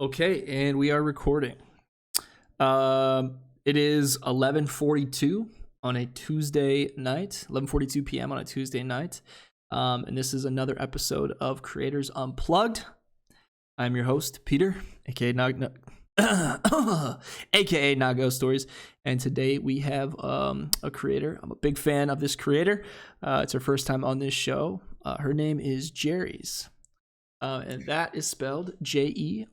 Okay, and we are recording. It is 11:42 on a Tuesday night, 11:42 p.m. on a Tuesday night. And this is another episode of Creators Unplugged. I'm your host, Peter, aka aka Not Ghost Stories, and today we have a creator. I'm a big fan of this creator. It's her first time on this show. Her name is Jerriies. And that is spelled Jerriies.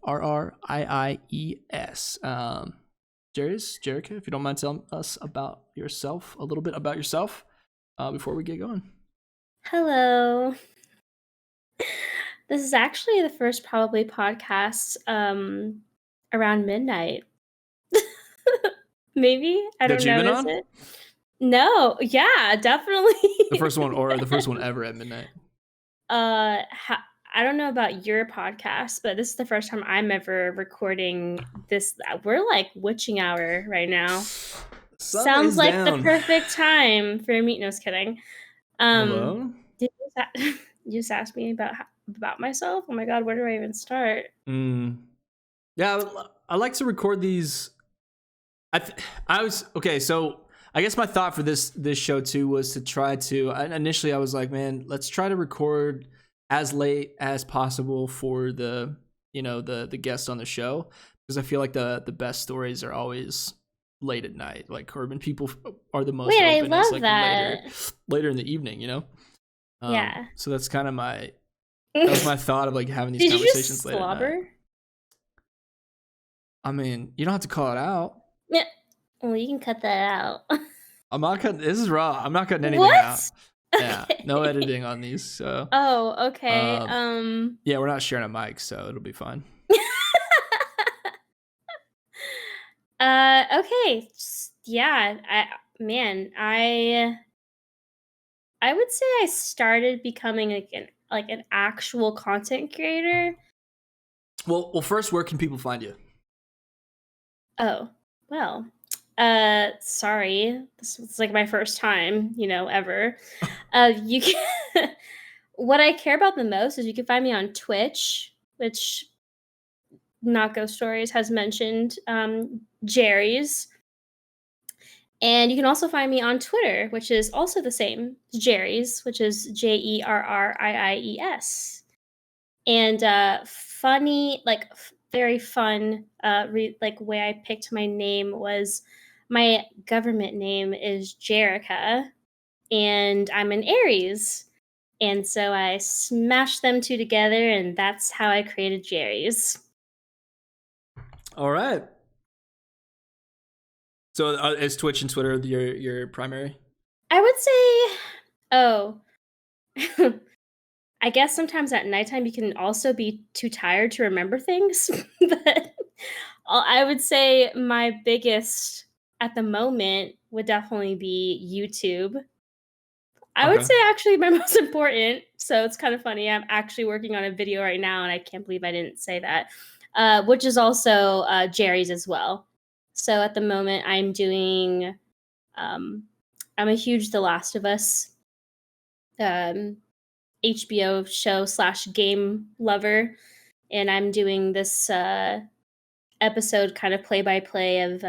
Jerica, if you don't mind telling us about yourself, a little bit about yourself, before we get going. Hello. This is actually the first probably podcast around midnight. Maybe? I That don't you've know, been is on? it? No, yeah, definitely. The first one, or the first one ever at midnight? I don't know about your podcast, but this is the first time I'm ever recording this. We're like witching hour right now. Sun Sounds is like the down. perfect time for me. No, just kidding. Hello? Did you you just ask me about myself? Oh my god, where do I even start? Yeah, I like to record these. I was okay. So I guess my thought for this show too was to try to. Initially, I was like, man, let's try to record as late as possible for the guest on the show, because I feel like the best stories are always late at night, like, or when people are the most Wait, I open is love like that. later in the evening. Yeah. So that's kind of that was my thought of like having these Did you conversations just late at night. slobber? I mean, you don't have to call it out. Yeah. Well, you can cut that out. I'm not cutting. This is raw. I'm not cutting anything out. What? Yeah, no Okay. editing on these. So, Oh, okay. um, yeah, we're not sharing a mic, so it'll be fine. Okay. Yeah, I would say I started becoming like an actual content creator. Well, first, where can people find you? Oh, well. Sorry. This was like my first time, ever. You can What I care about the most is you can find me on Twitch, which Not Ghost Stories has mentioned, Jerry's. And you can also find me on Twitter, which is also the same, Jerry's, which is Jerriies. And funny, like very fun, like way I picked my name was my government name is Jerica, and I'm an Aries. And so I smashed them two together, and that's how I created Jerry's. All right. So, is Twitch and Twitter your primary? I would say, oh, I guess sometimes at nighttime you can also be too tired to remember things. But I would say my biggest at the moment would definitely be YouTube. I would Okay. say actually my most important. So it's kind of funny. I'm actually working on a video right now, and I can't believe I didn't say that. Which is also Jerry's as well. So at the moment, Um, I'm a huge The Last of Us um, HBO show slash game lover, and I'm doing this episode kind of play by play of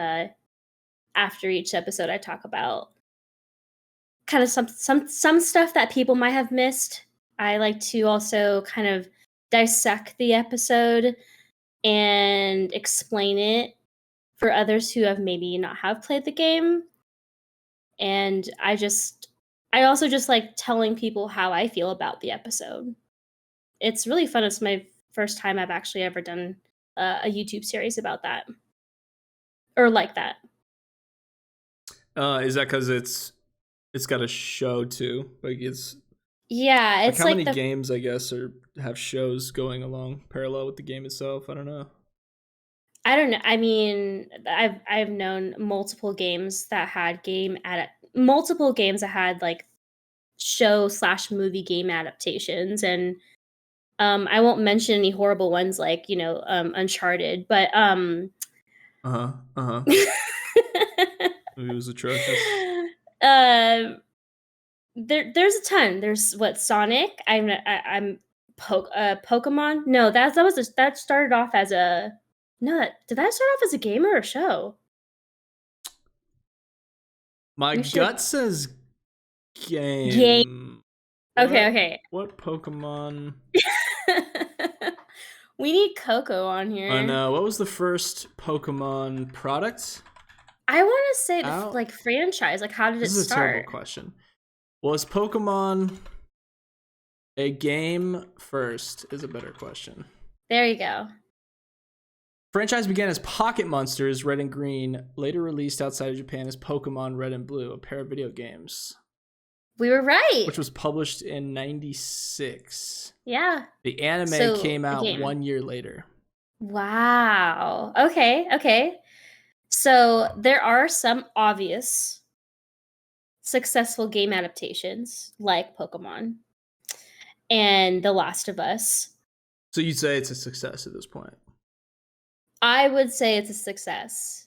after each episode I talk about kind of some stuff that people might have missed. I like to also kind of dissect the episode and explain it for others who have maybe not have played the game. And I also just like telling people how I feel about the episode. It's really fun. It's my first time I've actually ever done a YouTube series about that or like that. Is that because it's got a show too? Like, it's Yeah, like, it's how like many the games, I guess, or have shows going along parallel with the game itself? I don't know. I don't know. I mean, I've known multiple games that had like show slash movie game adaptations, and I won't mention any horrible ones like Uncharted, but Uh huh. Uh huh. It was atrocious. um there's a ton. There's what Sonic. I'm Pokemon. No, that started off as a No, did that start off as a game or a show? My We should gut says game. game. Okay, What okay. what Pokemon? We need Coco on I here. know. What was the first Pokemon product I want to say the out? like franchise. Like, how did it This is a terrible start? question. Was Pokemon a game first? Is a better question. There you go. Franchise began as Pocket Monsters Red and Green, later released outside of Japan as Pokemon Red and Blue, a pair of video games, We were right. which was published in '96. Yeah. The anime So, came a out game. 1 year later. Wow. Okay, okay. So there are some obvious successful game adaptations like Pokemon and The Last of Us. So you'd say it's a success at this point? I would say it's a success.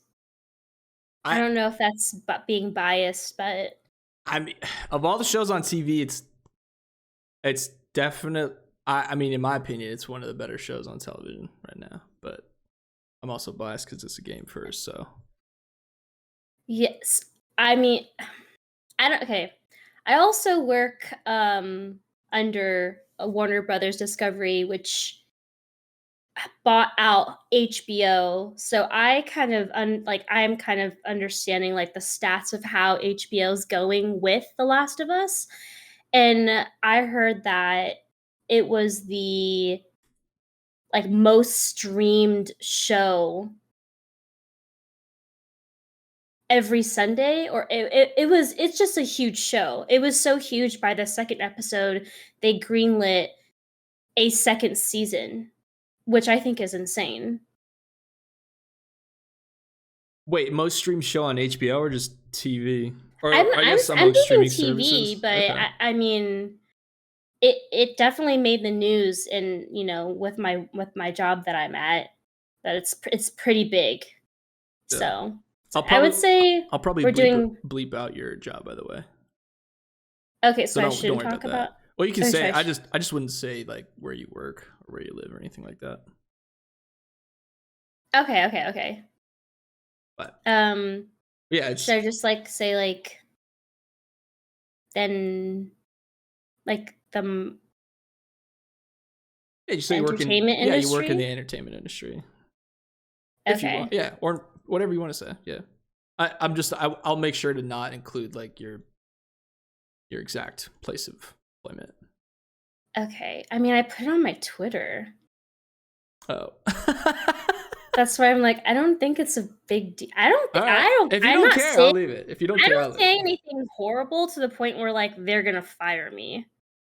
I I don't know if that's being biased, but I mean, of all the shows on TV, it's definite. I mean, in my opinion, it's one of the better shows on television right now. But I'm also biased because it's a game first. So yes. I mean, I don't. Okay. I also work under a Warner Brothers Discovery, which bought out HBO. So I kind of I'm kind of understanding like the stats of how HBO's going with The Last of Us. And I heard that it was the like most streamed show every Sunday, or it's just a huge show. It was so huge by the second episode they greenlit a second season, which I think is insane. wait, most streamed show on HBO or just TV? Or I'm I guess I'm among thinking streaming TV, services. but Okay. I mean it definitely made the news, and with my job that I'm at, that it's pretty big. Yeah. So I'll I would probably say I'll probably we're doing bleep out your job, by the way. okay. So So I don't shouldn't worry talk about about. that. Well, you can Okay, say so I just wouldn't say like where you work or where you live or anything like that. okay. But Um, yeah, it's should I just like say like then like yeah, you say you work in entertainment you work in the industry? entertainment industry. If you want, Okay. yeah, or whatever you want to say, yeah. I'll make sure to not include like your exact place of employment. Okay. I mean, I put it on my Twitter. Oh, That's why I'm like, I don't think it's a big deal. I don't. all right. I don't. If you I'm don't not care, saying. I'll leave it. If you don't I care, I'll don't leave say it. anything horrible to the point where like they're gonna fire me.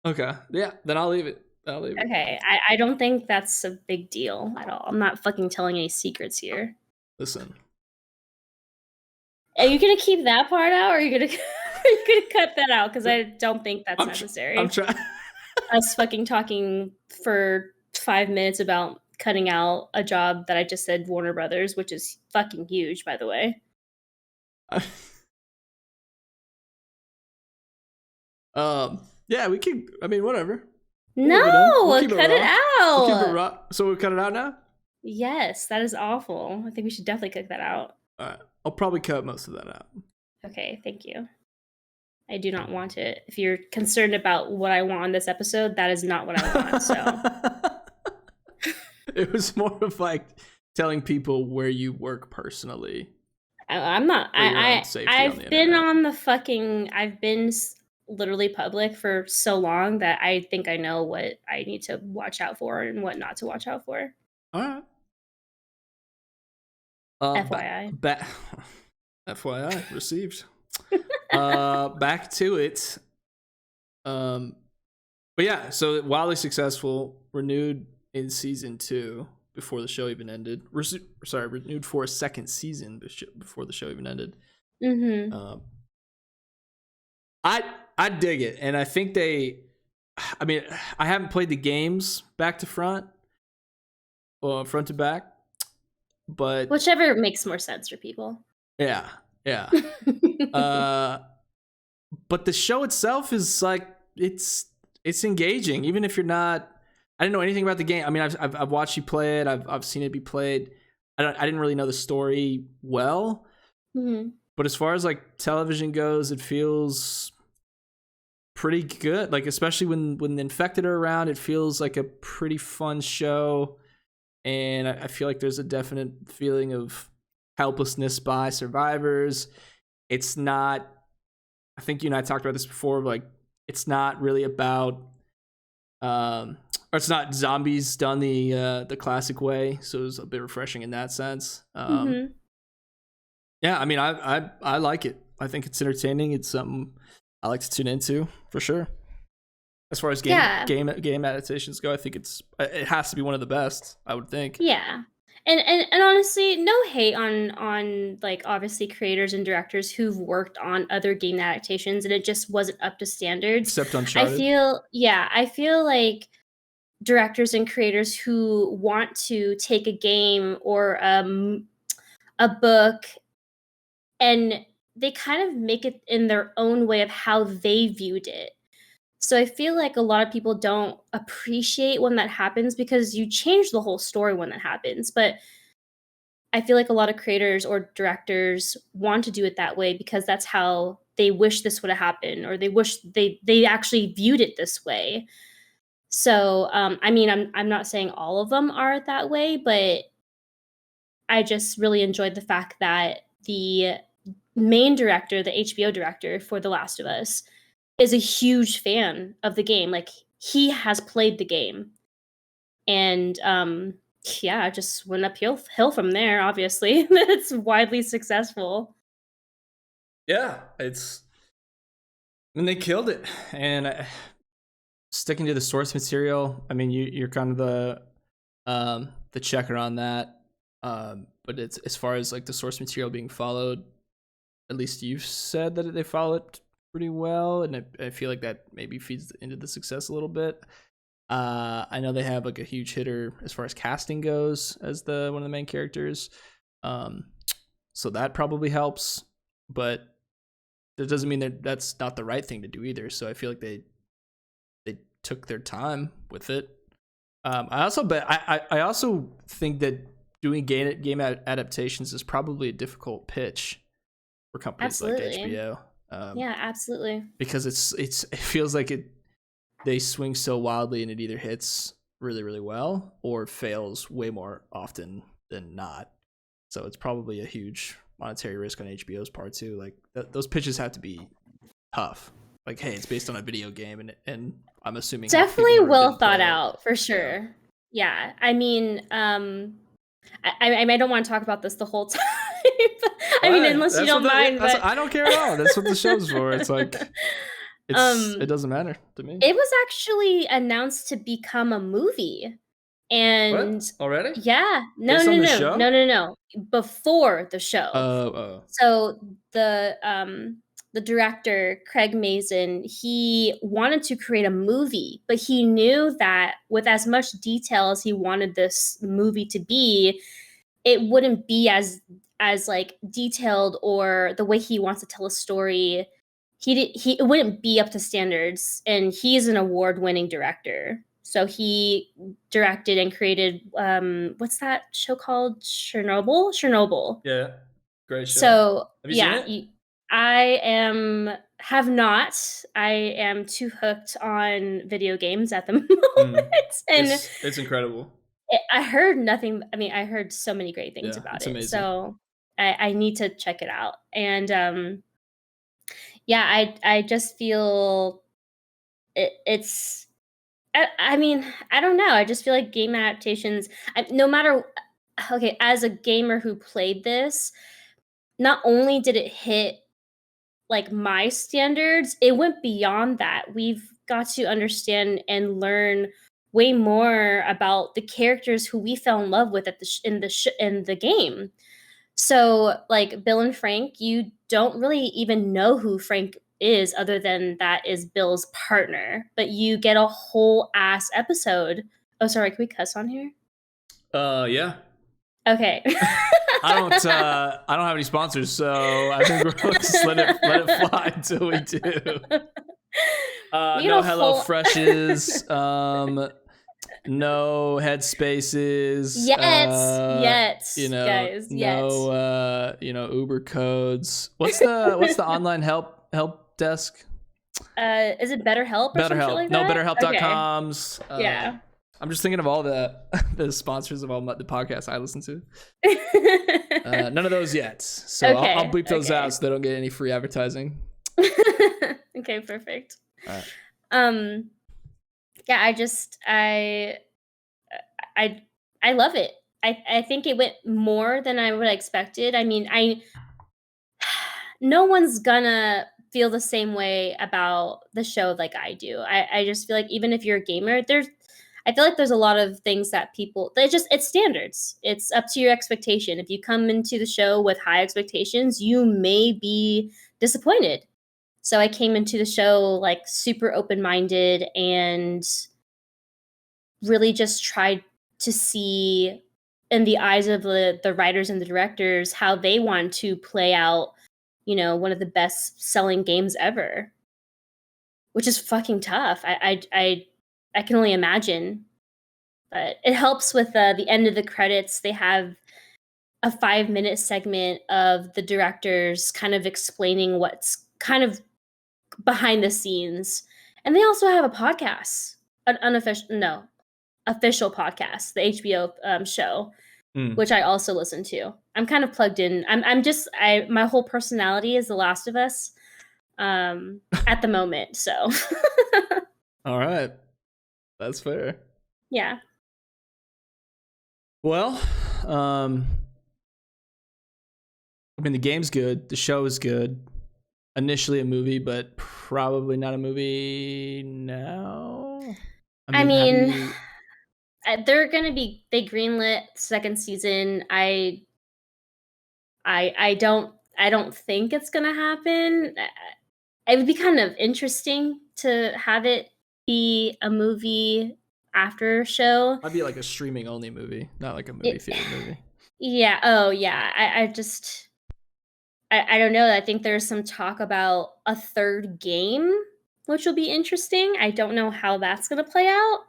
Okay, yeah, then I'll leave it. I'll leave it. Okay. I don't think that's a big deal at all. I'm not fucking telling any secrets here. Listen, Are you gonna keep that part out, or are you gonna are you gonna cut that out? Because I don't think that's necessary. I'm trying. Us fucking talking for 5 minutes about cutting out a job that I just said Warner Brothers, which is fucking huge, by the way. Yeah, we can. I mean, whatever. No, We'll keep it cut it raw. out. We'll keep it raw. So we'll cut it out now. Yes, that is awful. I think we should definitely cut that out. All right, I'll probably cut most of that out. Okay, thank you. I do not want it. If you're concerned about what I want on this episode, that is not what I want. So it was more of like telling people where you work personally. I'm not. For your own safety on I've the been internet. on the fucking. I've been literally public for so long that I think I know what I need to watch out for and what not to watch out for. All right. FYI. FYI received. Back to it. But yeah, so wildly successful, renewed in season 2 before the show even ended. Renewed for a second season before the show even ended. Mm-hmm. I dig it, and I think I mean, I haven't played the games back to front, or front to back, but Whichever makes more sense for people. yeah. But the show itself is like it's engaging, even if you're not. I didn't know anything about the game. I mean, I've watched you play it. I've seen it be played. I didn't really know the story well, Hmm. but as far as like television goes, it feels pretty good. Like especially when the infected are around, it feels like a pretty fun show, and I feel like there's a definite feeling of helplessness by survivors. It's not. I think you and I talked about this before. But like, it's not really about, or it's not zombies done the classic way. So it was a bit refreshing in that sense. Hmm. Yeah, I mean, I like it. I think it's entertaining. It's something I like to tune into for sure. As far as Yeah. game adaptations go, I think it has to be one of the best. I would think, Yeah. And honestly, no hate on like obviously creators and directors who've worked on other game adaptations and it just wasn't up to standards. except Uncharted. I feel like directors and creators who want to take a game or a book and they kind of make it in their own way of how they viewed it. So I feel like a lot of people don't appreciate when that happens because you change the whole story when that happens. But I feel like a lot of creators or directors want to do it that way because that's how they wish this would have happened or they wish they actually viewed it this way. So I mean I'm not saying all of them are that way, but I just really enjoyed the fact that the main director, the HBO director for The Last of Us, is a huge fan of the game. Like he has played the game, and yeah, I just went uphill from there. Obviously, it's widely successful. Yeah, they killed it, and sticking to the source material. I mean, you're kind of the checker on that, but it's as far as like the source material being followed. At least you've said that they follow it pretty well, and I feel like that maybe feeds into the success a little bit. I know they have like a huge hitter as far as casting goes as the one of the main characters, so that probably helps. But that doesn't mean that that's not the right thing to do either. So I feel like they took their time with it. I also think that doing game adaptations is probably a difficult pitch for companies like Absolutely. HBO. Yeah, absolutely. Because it feels like they swing so wildly and it either hits really really well or fails way more often than not. So it's probably a huge monetary risk on HBO's part too. Like those pitches have to be tough. Like, hey, it's based on a video game, and I'm assuming Definitely people well didn't thought play it. out for sure. Yeah, I mean, I don't want to talk about this the whole time. I mean, unless you don't mind, but I don't care at all. That's what the show's for. It's like it um, doesn't matter to me. it was actually announced to become a movie, and What already? yeah, Based on the show? no, before the show. Oh. So the director, Craig Mazin, he wanted to create a movie, but he knew that with as much detail as he wanted this movie to be, it wouldn't be as like detailed or the way he wants to tell a story. He it wouldn't be up to standards, and he's an award-winning director. So he directed and created what's that show called? Chernobyl. Yeah, great show. So Have you seen yeah, it? I am have not. I am too hooked on video games at the moment, and It's incredible. I heard nothing. I mean, I heard so many great things Yeah, about it's it, amazing. so I need to check it out. And yeah, I just feel it's. I mean, I don't know. I just feel like game adaptations, no matter. Okay, as a gamer who played this, not only did it hit like my standards, it went beyond that. We've got to understand and learn way more about the characters who we fell in love with at in the game. So, like Bill and Frank, you don't really even know who Frank is other than that is Bill's partner, but you get a whole ass episode. Oh, sorry, can we cuss on here? Yeah. Okay. I don't have any sponsors, so I think we'll just let it fly until we do. We get No a Hello whole Freshes. no headspaces, Yet, guys, yet. no Uber codes. What's the online help desk? Is it BetterHelp or some shit BetterHelp. like No, that? Okay. BetterHelp.coms. Yeah. I'm just thinking of all the sponsors of all the podcasts I listen to. None of those yet. So I'll bleep those out so they don't get any free advertising. Okay, perfect. All right. Yeah, I love it. I think it went more than I would have expected. I mean, no one's gonna feel the same way about the show like I do. I just feel like even if you're a gamer, I feel like there's a lot of things that people it's standards. It's up to your expectation. If you come into the show with high expectations, you may be disappointed. So I came into the show like super open-minded and really just tried to see in the eyes of the writers and the directors how they want to play out, one of the best selling games ever, which is fucking tough. I can only imagine, but it helps with the end of the credits. They have a 5-minute segment of the directors kind of explaining what's kind of behind the scenes, and they also have a podcast, an unofficial, no, official podcast, the HBO show, which I also listen to. I'm kind of plugged in. My whole personality is The Last of Us at the moment. So All right. That's fair. yeah. Well, I mean, the game's good. The show is good. Initially a movie, but probably not a movie now. I mean, they're gonna be. They greenlit second season. I don't think it's gonna happen. It would be kind of interesting to have it be a movie after show. Might be like a streaming only movie, not like a movie theater movie. Yeah. Oh, yeah. I don't know. I think there's some talk about a third game, which will be interesting. I don't know how that's gonna play out.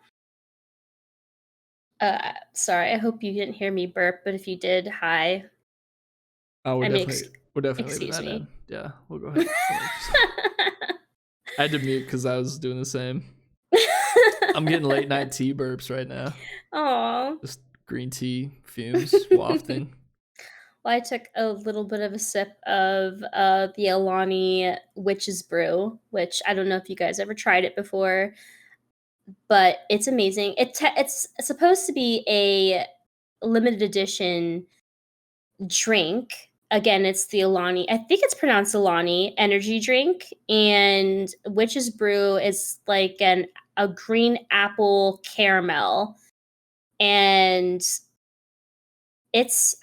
Sorry. I hope you didn't hear me burp, but if you did, hi. Oh, we're I mean, definitely leaving excuse that me. in. Yeah, we'll go ahead. I had to mute because I was doing the same. I'm getting late night tea burps right now. Aw. Just green tea fumes wafting. Well, I took a little bit of a sip of the Alani Witch's Brew, which I don't know if you guys ever tried it before, but it's amazing. It's supposed to be a limited edition drink. Again, it's the Alani. I think it's pronounced Alani energy drink, and Witch's Brew is like a green apple caramel, and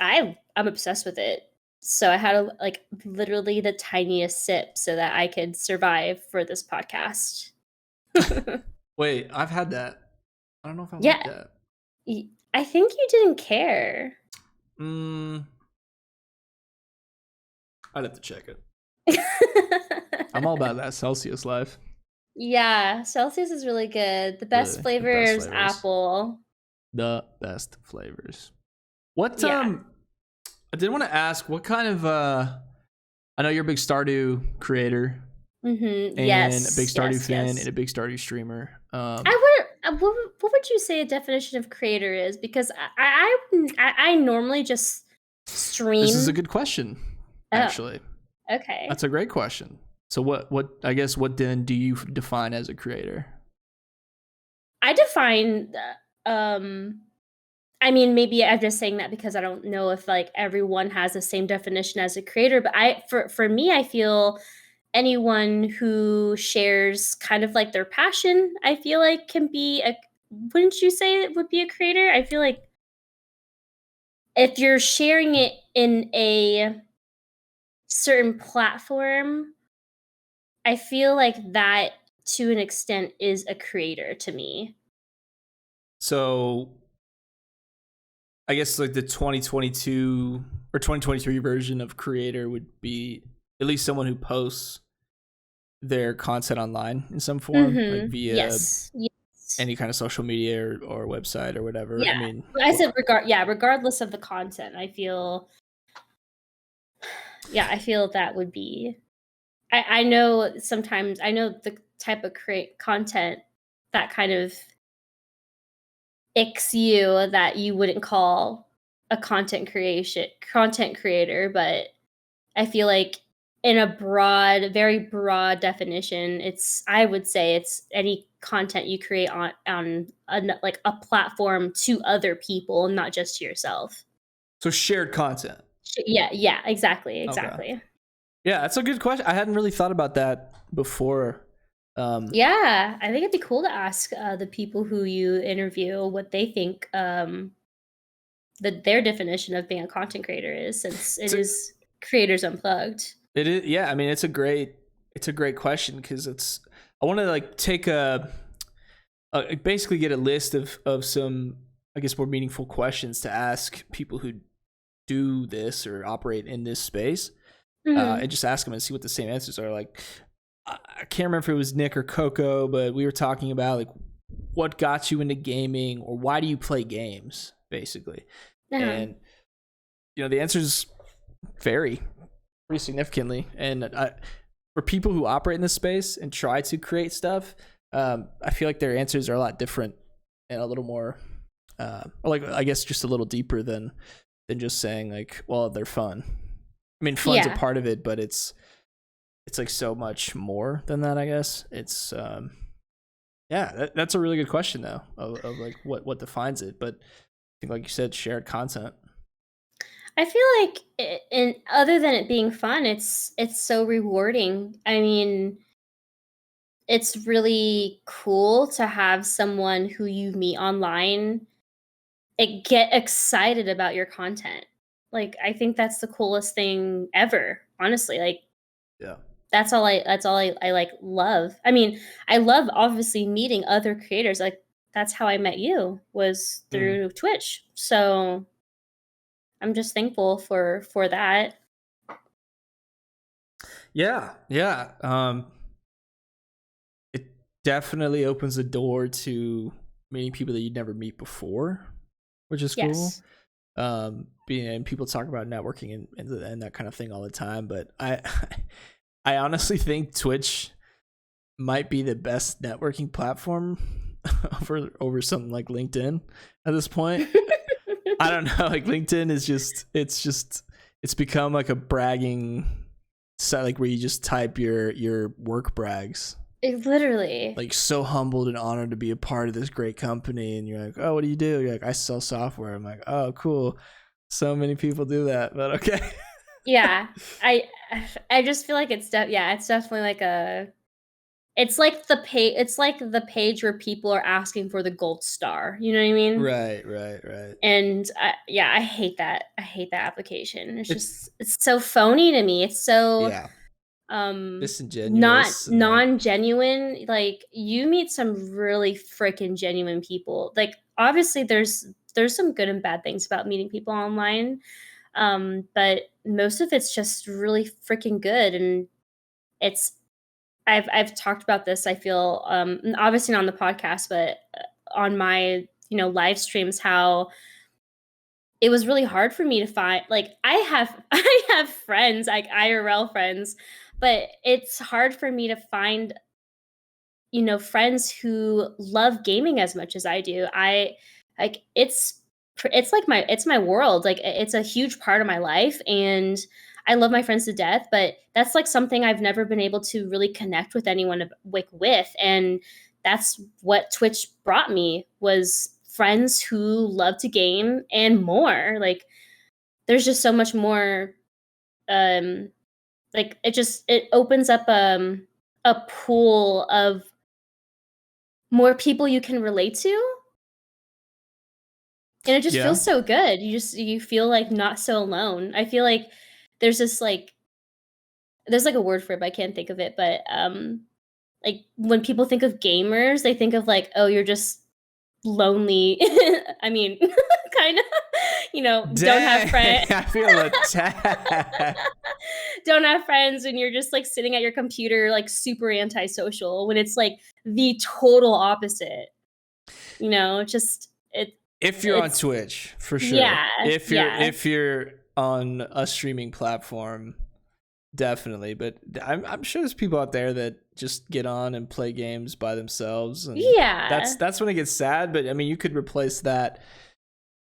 I'm obsessed with it. So I had literally the tiniest sip so that I could survive for this podcast. Wait, I've had that. I don't know if I like Yeah. that. I think you didn't care. I'd have to check it. I'm all about that Celsius life. Yeah, Celsius is really good. The best flavor is apple. The best flavors. What I did want to ask, what kind of I know you're a big Stardew creator. Mm-hmm. And Yes, a big Stardew fan yes. and a big Stardew streamer. What would you say a definition of creator is? Because I normally just stream. This is a good question, actually. Okay. That's a great question. So what I guess what then do you define as a creator? I define I mean, maybe I'm just saying that because I don't know if like everyone has the same definition as a creator, but for me, I feel anyone who shares kind of like their passion, I feel like can be wouldn't you say it would be a creator? I feel like if you're sharing it in a certain platform, I feel like that to an extent is a creator to me. So I guess like the 2022 or 2023 version of creator would be at least someone who posts their content online in some form, like via any kind of social media or website or whatever. I Yeah. mean, I said regardless of the content, I feel that would be I know sometimes I know the type of create content that kind of icks you that you wouldn't call a content creator, but I feel like in a very broad definition, I would say it's any content you create like a platform to other people, not just to yourself. so shared content. Yeah, exactly, Okay. exactly. Yeah, that's a good question. I hadn't really thought about that before. Um, Yeah, I think it'd be cool to ask the people who you interview what they think their definition of being a content creator is, since it it's a, is Creators Unplugged. it is, yeah. I mean, it's a great question because I want to like take basically get a list of some, I guess, more meaningful questions to ask people who do this or operate in this space, Mhm. and just ask them and see what the same answers are. Like, I can't remember if it was Nick or Coco, but we were talking about like what got you into gaming or why do you play games, basically. Uh-huh. And the answers vary pretty significantly. And for people who operate in this space and try to create stuff, I feel like their answers are a lot different and a little more, or like I guess just a little deeper than just saying like, well, they're fun. I mean, fun's a Yeah. part of it, but it's like so much more than that. I guess it's yeah. That's a really good question though of like what defines it. But I think like you said, shared content. I feel like and other than it being fun, it's so rewarding. I mean, it's really cool to have someone who you meet online get excited about your content. Like, I think that's the coolest thing ever, honestly. Like, Yeah. that's all I like love. I mean, I love obviously meeting other creators. Like, that's how I met you, was Mm. through Twitch. So I'm just thankful for that. Yeah. Yeah. It definitely opens the door to meeting people that you'd never meet before, which is cool. Yes. Being and people talk about networking and that kind of thing all the time, but I honestly think Twitch might be the best networking platform over something like LinkedIn at this point. I don't know, like LinkedIn is it's become like a bragging site, like where you just type your work brags, Literally. like so humbled and honored to be a part of this great company, and you're like, oh, what do you do? You're like, I sell software. I'm like, oh, cool. So many people do that, but okay. Yeah. I I just feel like it's definitely like it's like the page where people are asking for the gold star, you know what I mean? Right, right, right. And yeah, I hate that. I hate that application. It's It's so phony to me. It's so yeah, not disingenuous and like non-genuine. Like, you meet some really freaking genuine people. Like, obviously there's some good and bad things about meeting people online, but most of it's just really freaking good. And it's I've talked about this, I feel, obviously not on the podcast, but on my live streams, how it was really hard for me to find, like, I have I have friends, like IRL friends, but it's hard for me to find friends who love gaming as much as I do. I like it's like it's my world. Like, it's a huge part of my life, and I love my friends to death, but that's like something I've never been able to really connect with anyone with, and that's what Twitch brought me, was friends who love to game and more. Like, there's just so much more, um like, it opens up a pool of more people you can relate to, and it just yeah. feels so good. You feel, like, not so alone. I feel like there's this, there's, like, a word for it, but I can't think of it, but, like, when people think of gamers, they think of, like, "Oh, you're just lonely." I mean, kinda, don't have Dang, friends. I feel attacked. Don't have friends, and you're just, like, sitting at your computer, like, super antisocial, when it's, like, the total opposite. just If you're on it's Twitch, for sure. yeah, If you're yeah. if you're on a streaming platform, definitely. But I'm sure there's people out there that just get on and play games by themselves, and Yeah. that's when it gets sad. But I mean, you could replace that.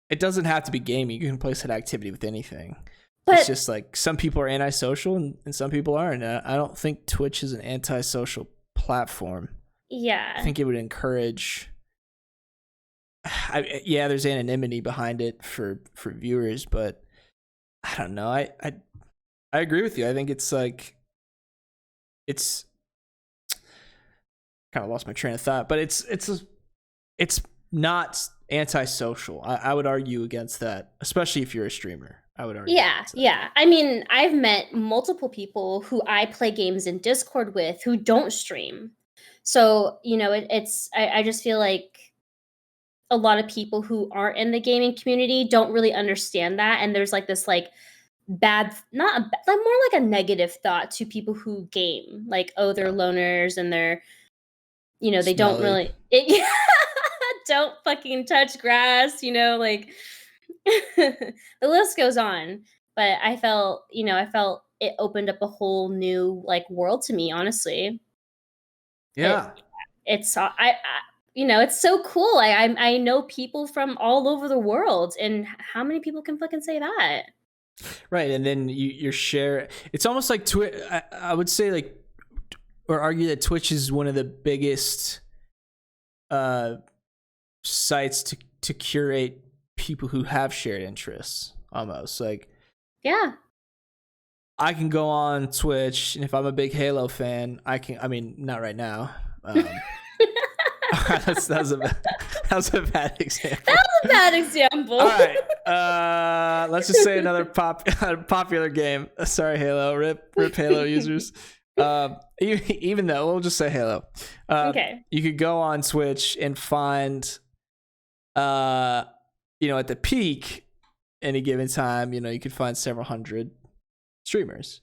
It doesn't have to be gaming. You can replace that activity with anything. It's But just like some people are antisocial and some people aren't. I don't think Twitch is an antisocial platform. I yeah. think it would encourage. Yeah, there's anonymity behind it for viewers, but I don't know. I agree with you. I think it's like it's kind of lost my train of thought, but it's not antisocial. I would argue against that, especially if you're a streamer. I would argue Yeah, against that. yeah. I mean, I've met multiple people who I play games in Discord with who don't stream. So, I just feel like a lot of people who aren't in the gaming community don't really understand that. And there's like this like bad, not a, like more like a negative thought to people who game. Like, oh, they're Yeah. loners and they don't Smelly. really don't fucking touch grass, like the list goes on. But I felt it opened up a whole new like world to me, honestly. It Yeah. it's it's so cool. I know people from all over the world, and how many people can fucking say that? Right, and then you share. It's almost like Twitch. I would say like, or argue that Twitch is one of the biggest uh sites to curate people who have shared interests. Almost like Yeah. I can go on Twitch, and if I'm a big Halo fan, I can. I mean, not right now. That was a bad example. That was a bad example. All right, let's just say another popular game. Sorry, Halo. Rip Halo users. Even though we'll just say Halo. Okay. You could go on Twitch and find, at the peak, any given time, you could find several hundred streamers,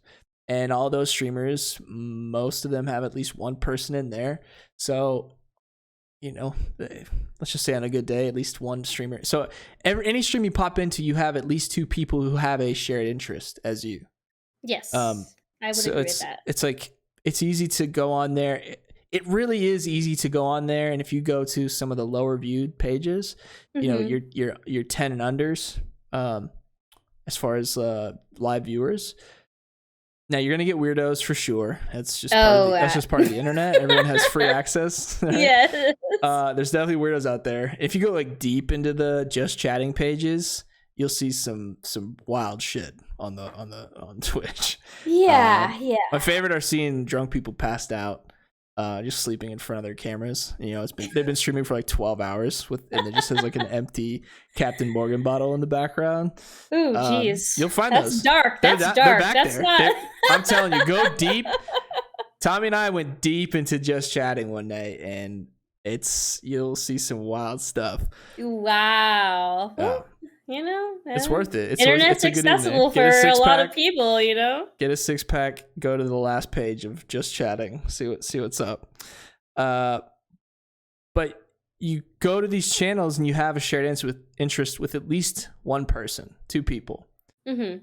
and all those streamers, most of them have at least one person in there. So, let's just say on a good day, at least one streamer. So any stream you pop into, you have at least two people who have a shared interest as you. Yes. I would So agree with that. it's like it's easy to go on there. It really is easy to go on there, and if you go to some of the lower viewed pages, Mhm. your 10 and unders, as far as live viewers. Now you're gonna get weirdos for sure. That's just that's just part of the internet. Everyone has free access. Right? Yes. There's definitely weirdos out there. If you go like deep into the just chatting pages, you'll see some wild shit on Twitch. Yeah, yeah. My favorite are seeing drunk people passed out, just sleeping in front of their cameras. They've been streaming for like 12 hours and it just has like an empty Captain Morgan bottle in the background. Ooh, jeez. You'll find That's those. dark. That's They're dark. back That's there. not. I'm telling you, go deep. Tommy and I went deep into just chatting one night, and you'll see some wild stuff. Wow. Yeah. It's worth it. Internet's it's a good accessible evening. for a lot of people, Get a 6-pack. Go to the last page of just chatting. See what's up. But you go to these channels and you have a shared interest with at least one person, two people. Mm-hmm.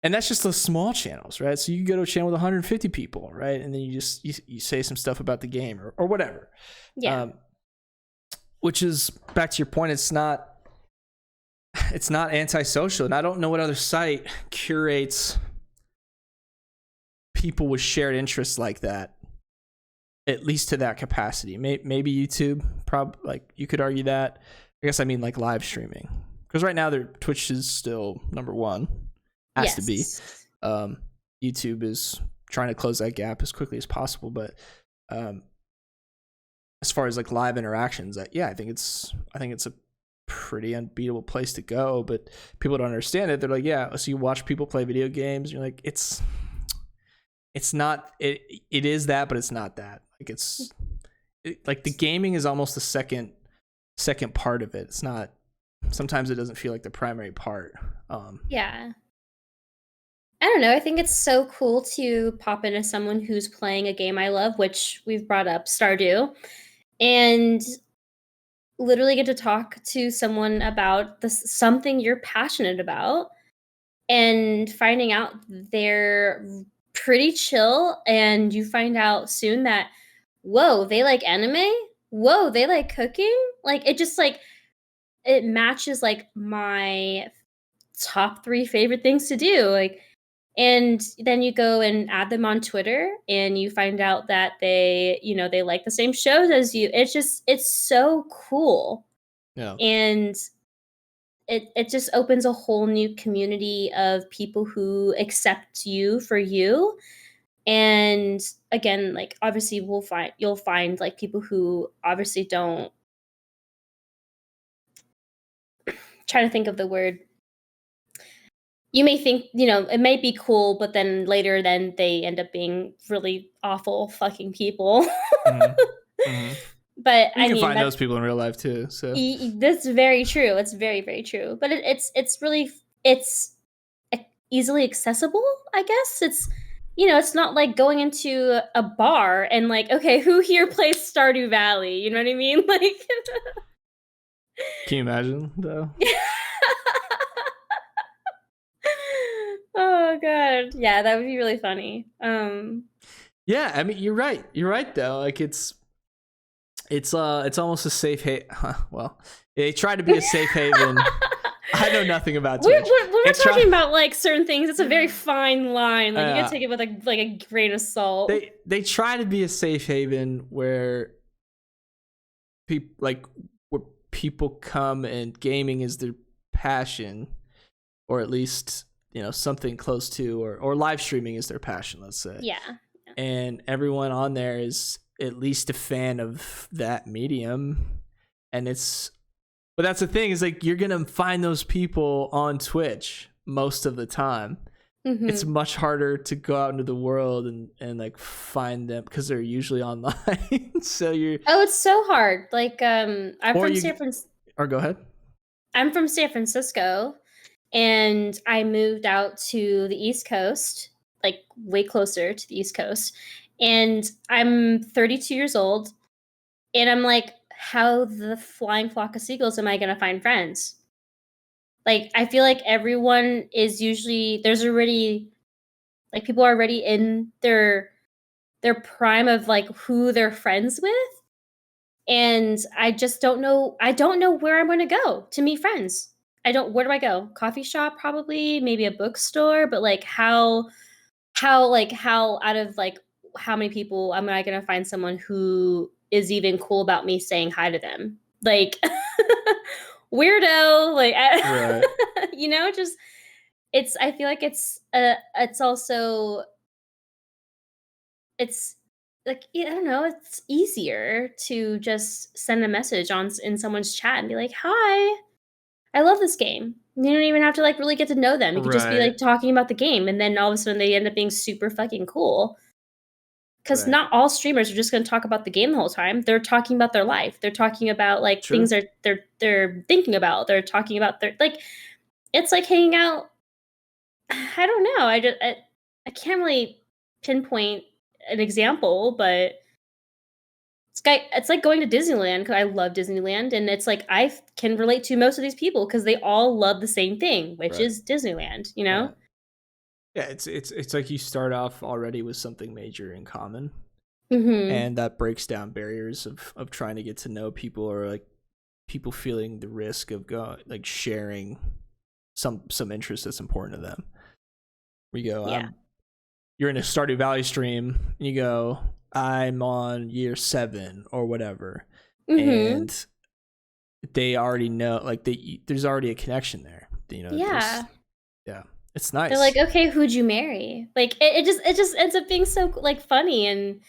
And that's just the small channels, right? So you go to a channel with 150 people, right? And then you say some stuff about the game or whatever. Yeah. Which is, back to your point, it's not antisocial. And I don't know what other site curates people with shared interests like that, at least to that capacity. Maybe YouTube, like you could argue that. I guess I mean like live streaming, because right now their Twitch is still number one, has to be. YouTube is trying to close that gap as quickly as possible, but as far as like live interactions, I think it's a pretty unbeatable place to go. But people don't understand it. They're like, yeah, so you watch people play video games, you're like, it's not, it is that, but it's not that. Like like the gaming is almost the second part of it. It's not, sometimes it doesn't feel like the primary part. Yeah. I don't know. I think it's so cool to pop into someone who's playing a game I love, which we've brought up, Stardew. And literally get to talk to someone about something you're passionate about, and finding out they're pretty chill, and you find out soon that, whoa, they like anime? Whoa, they like cooking? Like, it just, like, it matches, like, my top 3 favorite things to do, like, and then you go and add them on Twitter, and you find out that they like the same shows as you. It's so cool, Yeah. and it just opens a whole new community of people who accept you for you. And again, like, obviously you'll find like people who obviously don't, trying to think of the word. You may think, it may be cool, but then later then they end up being really awful fucking people. Mhm. Mhm. But You I can mean, find those people in real life too. So that's very true. It's very, very true. But it's really, it's easily accessible, I guess. It's not like going into a bar and like, okay, who here plays Stardew Valley? You know what I mean? Like, can you imagine though? oh god, yeah, that would be really funny. Yeah, I mean, you're right. You're right though. Like it's almost a safe haven. Well, they try to be a safe haven. I know nothing about We're, Twitch. we're, when we're It's try- talking about like certain things, it's a very fine line. Like, you gotta take it with a grain of salt. they try to be a safe haven where people come and gaming is their passion, or at least something close to, or live streaming is their passion, let's say. Yeah. And everyone on there is at least a fan of that medium, and but that's the thing, is like, you're gonna find those people on Twitch most of the time. Mm-hmm. It's much harder to go out into the world and like find them because they're usually online. So it's so hard. Like, I'm from San Francisco. Or go ahead. I'm from San Francisco, and I moved out to the East Coast, like way closer to the East Coast. And I'm 32 years old, and I'm like, how the flying flock of seagulls am I going to find friends? Like, I feel like everyone is usually, there's already, like, people are already in their prime of like who they're friends with. And I just don't know. I don't know where I'm going to go to meet friends. Where do I go? Coffee shop, probably, maybe a bookstore, but like, how out of like, how many people am I going to find someone who is even cool about me saying hi to them? Like, weirdo, like, Right. just, I feel like it's also, it's like, I don't know, it's easier to just send a message in someone's chat and be like, "Hi, I love this game." You don't even have to like really get to know them. You could just be Right. like talking about the game, and then all of a sudden they end up being super fucking cool. Because Right. not all streamers are just going to talk about the game the whole time. They're talking about their life. They're talking about like True. things they're thinking about. They're talking about their, like, it's like hanging out. I don't know. I can't really pinpoint an example, but it's like going to Disneyland, because I love Disneyland, and it's like I can relate to most of these people because they all love the same thing, which Right. is Disneyland. You know? Right. Yeah, it's like you start off already with something major in common, Mm-hmm. and that breaks down barriers of trying to get to know people, or like people feeling the risk of like sharing some interest that's important to them. We go, Yeah. you're in a Stardew Valley stream, and you go, I'm on year 7 or whatever, Mm-hmm. and they already know, like, there's already a connection there. Yeah. Yeah, it's nice. They're like, okay, who'd you marry? Like, it just ends up being so like funny, and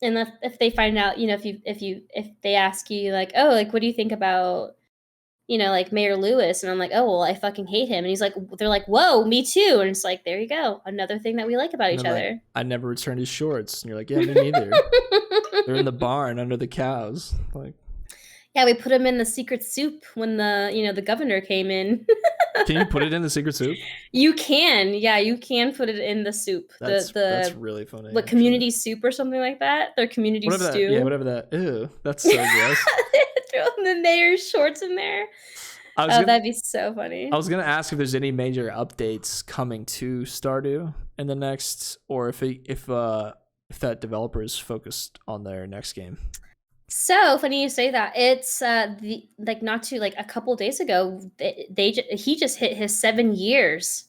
if they find out, if they ask you like, oh, like, what do you think about, like, Mayor Lewis? And I'm like, oh, well, I fucking hate him. And he's like, they're like, whoa, me too. And it's like, there you go, another thing that we like about each other. I never returned his shorts, and you're like, yeah, me neither. They're in the barn under the cows. Like, yeah, we put him in the secret soup when the governor came in. can you put it in the secret soup? You can, yeah, you can put it in the soup. That's really funny. What, community soup or something like that? Their community whatever stew. That, yeah, whatever that. Ew, that's so gross. throw the mayor's shorts in there. I was Oh, gonna that'd be so I funny. was gonna ask if there's any major updates coming to Stardew in the next, or if that developer is focused on their next game. So funny you say that. It's the like not too like a couple days ago. He just hit his 7 years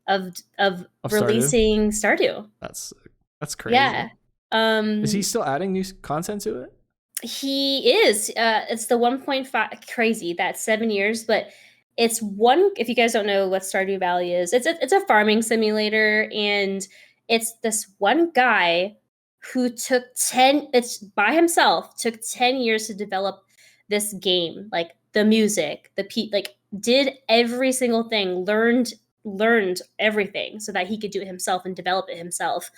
of Of Stardew? releasing Stardew. That's crazy. Yeah. Is he Um, still adding new content to it? he is. It's the 1.5 crazy that 7 years, but it's one. If you guys don't know what Stardew Valley is, it's a farming simulator, and it's this one guy who took 10. It's by himself. Took 10 years to develop this game, like the music, like did every single thing, learned everything so that he could do it himself and develop it himself.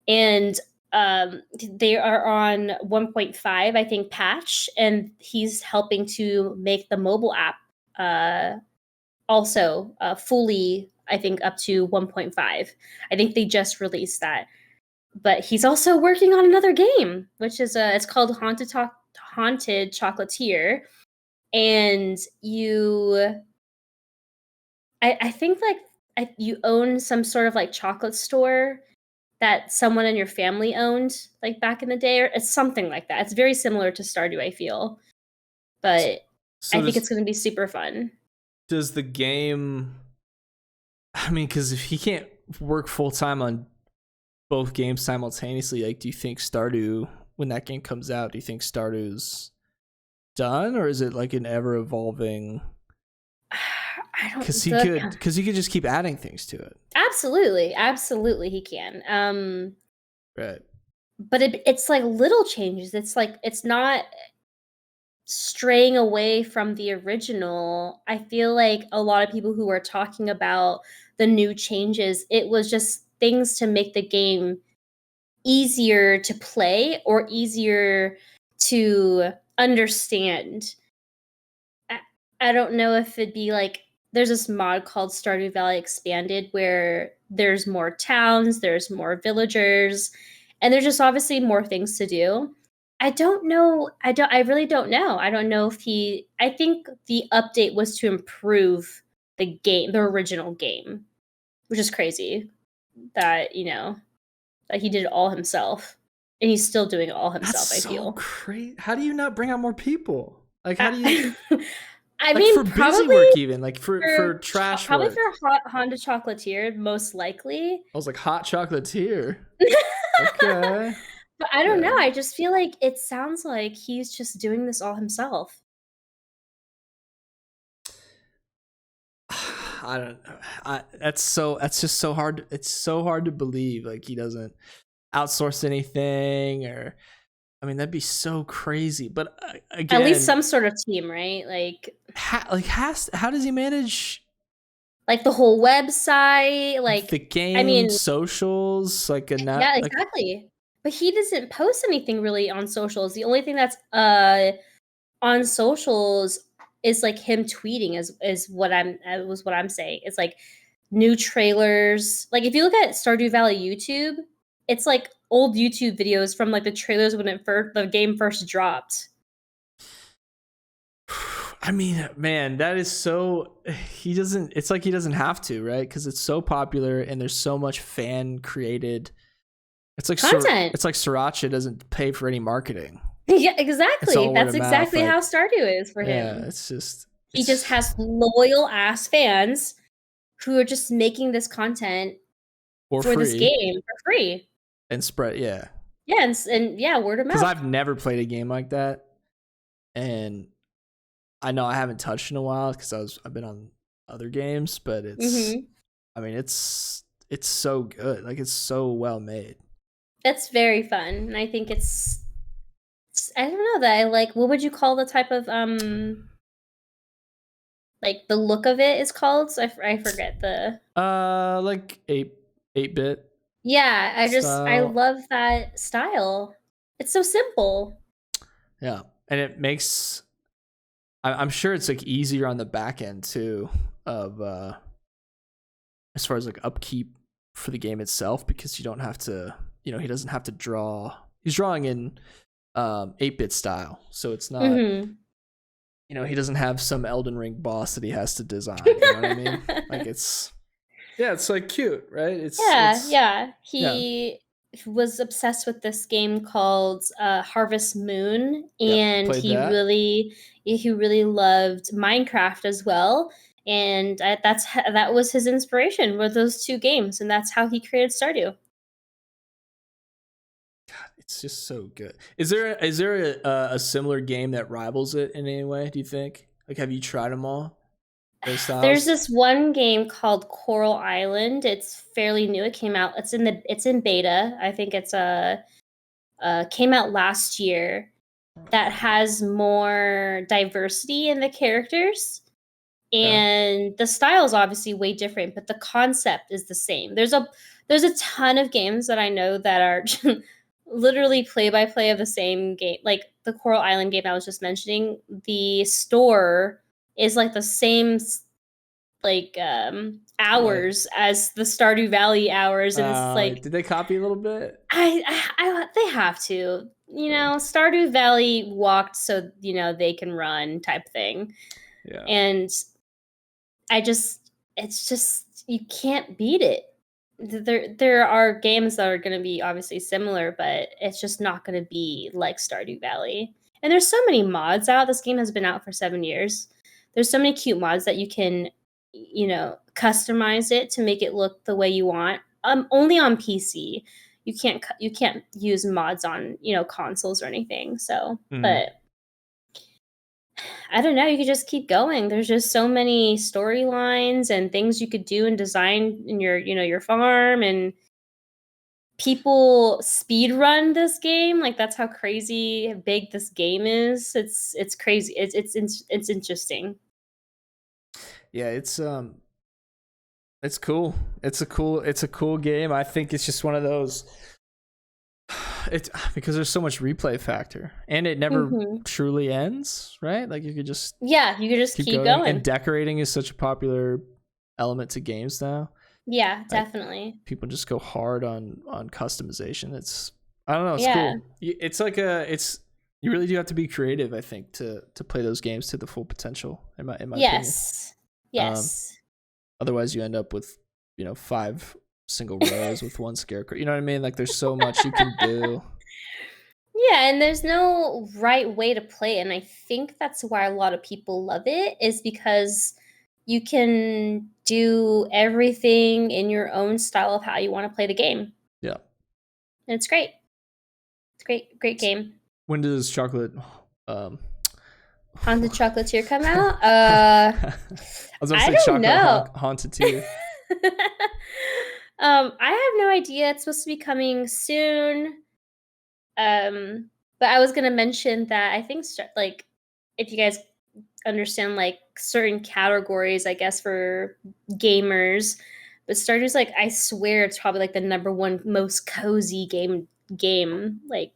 And they are on 1.5, I think, patch, and he's helping to make the mobile app also fully, I think, up to 1.5. I think they just released that, but he's also working on another game, which is it's called Haunted Chocolatier, and I think like you own some sort of like chocolate store that someone in your family owned, like, back in the day, or it's something like that. It's very similar to Stardew, I feel, but So I think it's gonna be super fun. does the game? I mean, because if he can't work full time on both games simultaneously, like, do you think Stardew, when that game comes out, do you think Stardew's done, or is it like an ever evolving? I don't Because the he could just keep adding things to it, absolutely he can. right? But it's like little changes. It's like it's not straying away from the original. I feel like a lot of people who are talking about the new changes, it was just things to make the game easier to play or easier to understand. I, I don't know if it'd be like there's this mod called Stardew Valley Expanded where there's more towns, there's more villagers, and there's just obviously more things to do. I don't know. I really don't know. I don't know if I think the update was to improve the game, the original game, which is crazy that, that he did it all himself. And he's still doing it all That's himself, I so feel. crazy. How do you not bring out more people? Like, how do you, I I like, mean, for busy probably work, even like for trash probably work? for hot Honda Chocolatier, most likely. I was like, hot chocolatier. Okay. But I don't know. Okay. I just feel like it sounds like he's just doing this all himself. I don't know. That's just so hard. It's so hard to believe like he doesn't outsource anything, or I mean that'd be so crazy. But At least again, some sort of team, right? how does he manage Like the whole website. the I game mean, socials, like a yeah, not like exactly. But he doesn't post anything really on socials. The only thing that's on socials is like him tweeting is what I'm saying. It's like new trailers. Like if you look at Stardew Valley YouTube, it's like old YouTube videos from like the trailers when the game first dropped. I mean, man, that is so he doesn't it's like he doesn't have to, right? Cuz it's so popular and there's so much fan created. Content. It's like Sriracha doesn't pay for any marketing. Yeah, It's exactly. all word That's of mouth. exactly how Like, Stardew is for yeah, him. it's just He just it's has loyal ass fans who are just making this content for for this free game for free. and spread. Yeah, Yeah, and yeah, word of because mouth. I've never played a game like that, and I know I haven't touched in a while because I've been on other games, but Mhm. I mean it's so good. Like, it's so well made. That's very fun, and I think I don't know that I like what would you call the type of, like, the look of it is called? So I forget the Like 8-bit Yeah, I style. love that style. It's so simple. Yeah, and it makes I'm sure it's like easier on the back end too of as far as like upkeep for the game itself, because you don't have to, he doesn't have to draw. He's drawing in 8-bit style, so it's not Mhm. he doesn't have some Elden Ring boss that he has to design. You know what I mean? Like it's like cute, right? Yeah, It's yeah. yeah, He was obsessed with this game called Harvest Moon, yep. and Played that. he really loved Minecraft as well. And that was his inspiration, were those two games, and that's how he created Stardew. It's just so good. Is there a similar game that rivals it in any way? Do you think? Like, have you tried them all? Those There's styles? this one game called Coral Island. It's fairly new. It came out. It's in beta. I think it's came out last year. That has more diversity in the characters, Okay. and the style is obviously way different, but the concept is the same. There's a ton of games that I know that are literally play by play of the same game. Like the Coral Island game I was just mentioning, the store is like the same like Right. hours as the Stardew Valley hours, and it's like Did they copy a little bit? they have to, Stardew Valley walked so they can run type thing, Yeah. and it's just you can't beat it. There are games that are going to be obviously similar, but it's just not going to be like Stardew Valley. And there's so many mods out. This game has been out for 7 years. There's so many cute mods that you can, customize it to make it look the way you want. Only on PC. You can't use mods on consoles or anything. So, Mm. but I don't know. You could just keep going. There's just so many storylines and things you could do and design in your farm, and people speed run this game. Like that's how crazy big this game is. It's crazy. It's interesting. Yeah, it's cool. It's a cool game. I think it's just one of those. It's because there's so much replay factor, and it never Hmm. truly ends, right? Like you could just Yeah, you could just keep keep going. And going. decorating is such a popular element to games now. Yeah, Like definitely. people just go hard on customization. I don't know. It's Yeah. cool. It's like it's you really do have to be creative. I think to play those games to the full potential. In my opinion. Yes. Um, Yes. Otherwise, you end up with five single rows with one scarecrow. You know what I mean? Like there's so much you can do. Yeah, and there's no right way to play it, and I think that's why a lot of people love it, is because you can do everything in your own style of how you wanna play the game, Yeah. and it's great. It's great great game. When does chocolate? Um, Haunted Chocolatier come out? I was gonna I say don't chocolate know. haunted tear. I have no idea. It's supposed to be coming soon. But I was gonna mention that I think like if you guys understand like certain categories, I guess for gamers, but Stardew's like I swear it's probably like the number one most cozy game like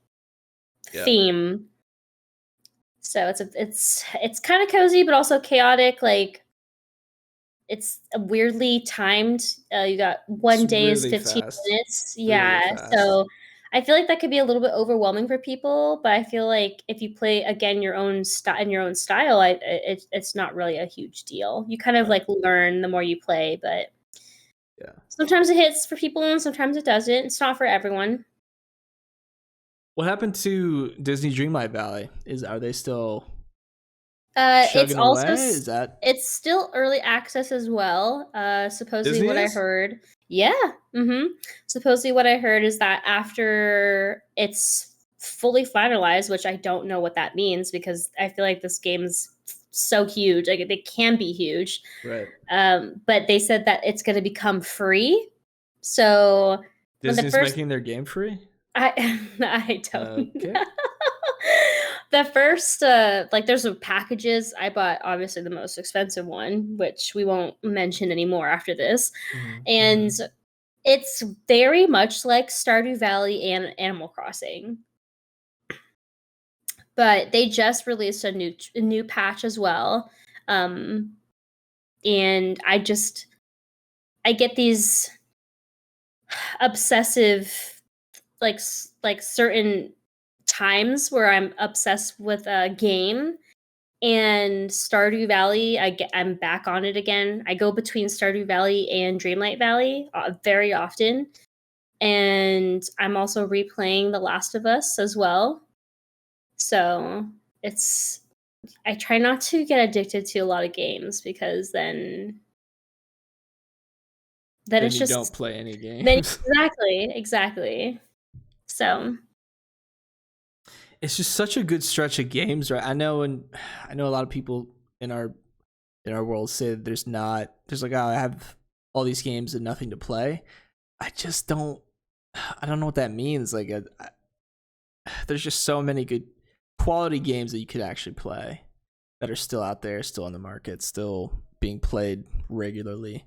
Yeah. theme. So it's kind of cozy but also chaotic. Like it's weirdly timed. You got It's one day is really 15 fast. minutes. Really Yeah. fast. So I feel like that could be a little bit overwhelming for people, but I feel like if you play again your own style in your own style, it's not really a huge deal. You kind of Right. like learn the more you play, but Yeah. sometimes it hits for people and sometimes it doesn't. It's not for everyone. What happened to Disney Dreamlight Valley? Are they still It's chugging also away? Is that it's still early access as well. Supposedly Disney what I is? heard, yeah, supposedly what I heard is that after it's fully finalized, which I don't know what that means because I feel like this game's so huge, like it can be huge. Right. But they said that it's going to become free. So when the Disney's first making their game free? I I don't Okay. know. The first, like, there's some packages. I bought obviously the most expensive one, which we won't mention anymore after this. And Mm-hmm. it's very much like Stardew Valley and Animal Crossing, but they just released a new patch as well. Um, and I get these obsessive like certain times where I'm obsessed with a game, And Stardew Valley, I'm back on it again. I go between Stardew Valley and Dreamlight Valley very often. And I'm also replaying The Last of Us as well. So it's I try not to get addicted to a lot of games because then Then it's you don't just play any then games. exactly. So It's just such a good stretch of games, right? I know a lot of people in our world say that there's like, oh, I have all these games and nothing to play. I just don't I don't know what that means. Like there's just so many good quality games that you could actually play that are still out there, still on the market, still being played regularly.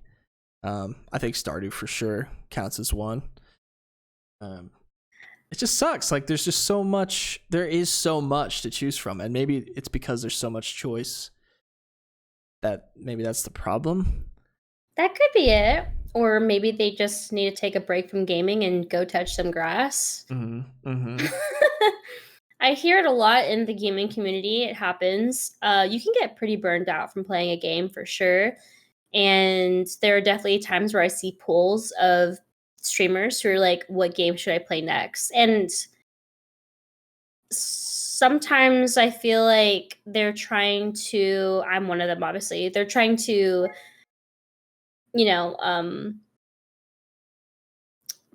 I think Stardew for sure counts as one. Um, it just sucks. Like there's just so much. There is so much to choose from, and maybe it's because there's so much choice that maybe that's the problem. that could be it. Or maybe they just need to take a break from gaming and go touch some grass. Mm-hmm. Mm-hmm. I hear it a lot in the gaming community. It happens. You can get pretty burned out from playing a game for sure. And there are definitely times where I see polls of streamers who are like, what game should I play next? And sometimes I feel like they're trying to, I'm one of them, obviously, they're trying to, you know,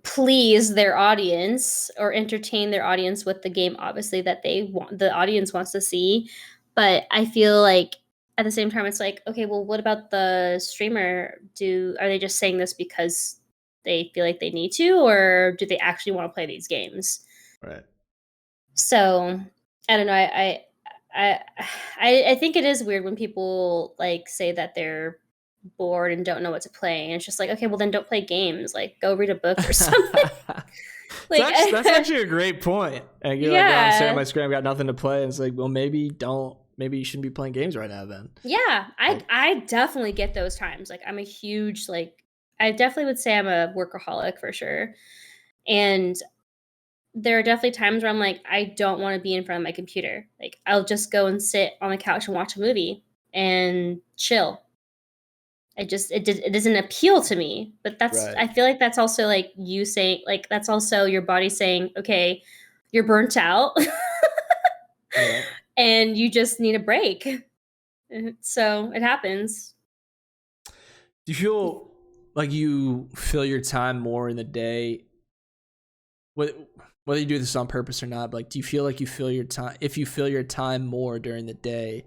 please their audience or entertain their audience with the game obviously that they want the audience wants to see, but I feel like at the same time it's like, okay, well, what about the streamer? Are they just saying this because they feel like they need to, or do they actually want to play these games? Right. So I don't know. I I think it is weird when people like say that they're bored and don't know what to play, and it's just like, okay, well then don't play games. Like go read a book or something. Like That's actually a great point. And you're like, oh, I'm sitting on yeah, my screen, I've got nothing to play. And it's like, well, maybe you shouldn't be playing games right now then. yeah. Like, I definitely get those times. Like I'm a huge like I definitely would say I'm a workaholic for sure, and there are definitely times where I'm like, I don't want to be in front of my computer. Like, I'll just go and sit on the couch and watch a movie and chill. It doesn't appeal to me. But right. I feel like that's also like you saying, like, that's also your body saying, okay, you're burnt out Yeah. and you just need a break. So it happens. Do you feel like you fill your time more in the day? Whether you do this on purpose or not, but like, do you feel like you fill your time? If you fill your time more during the day,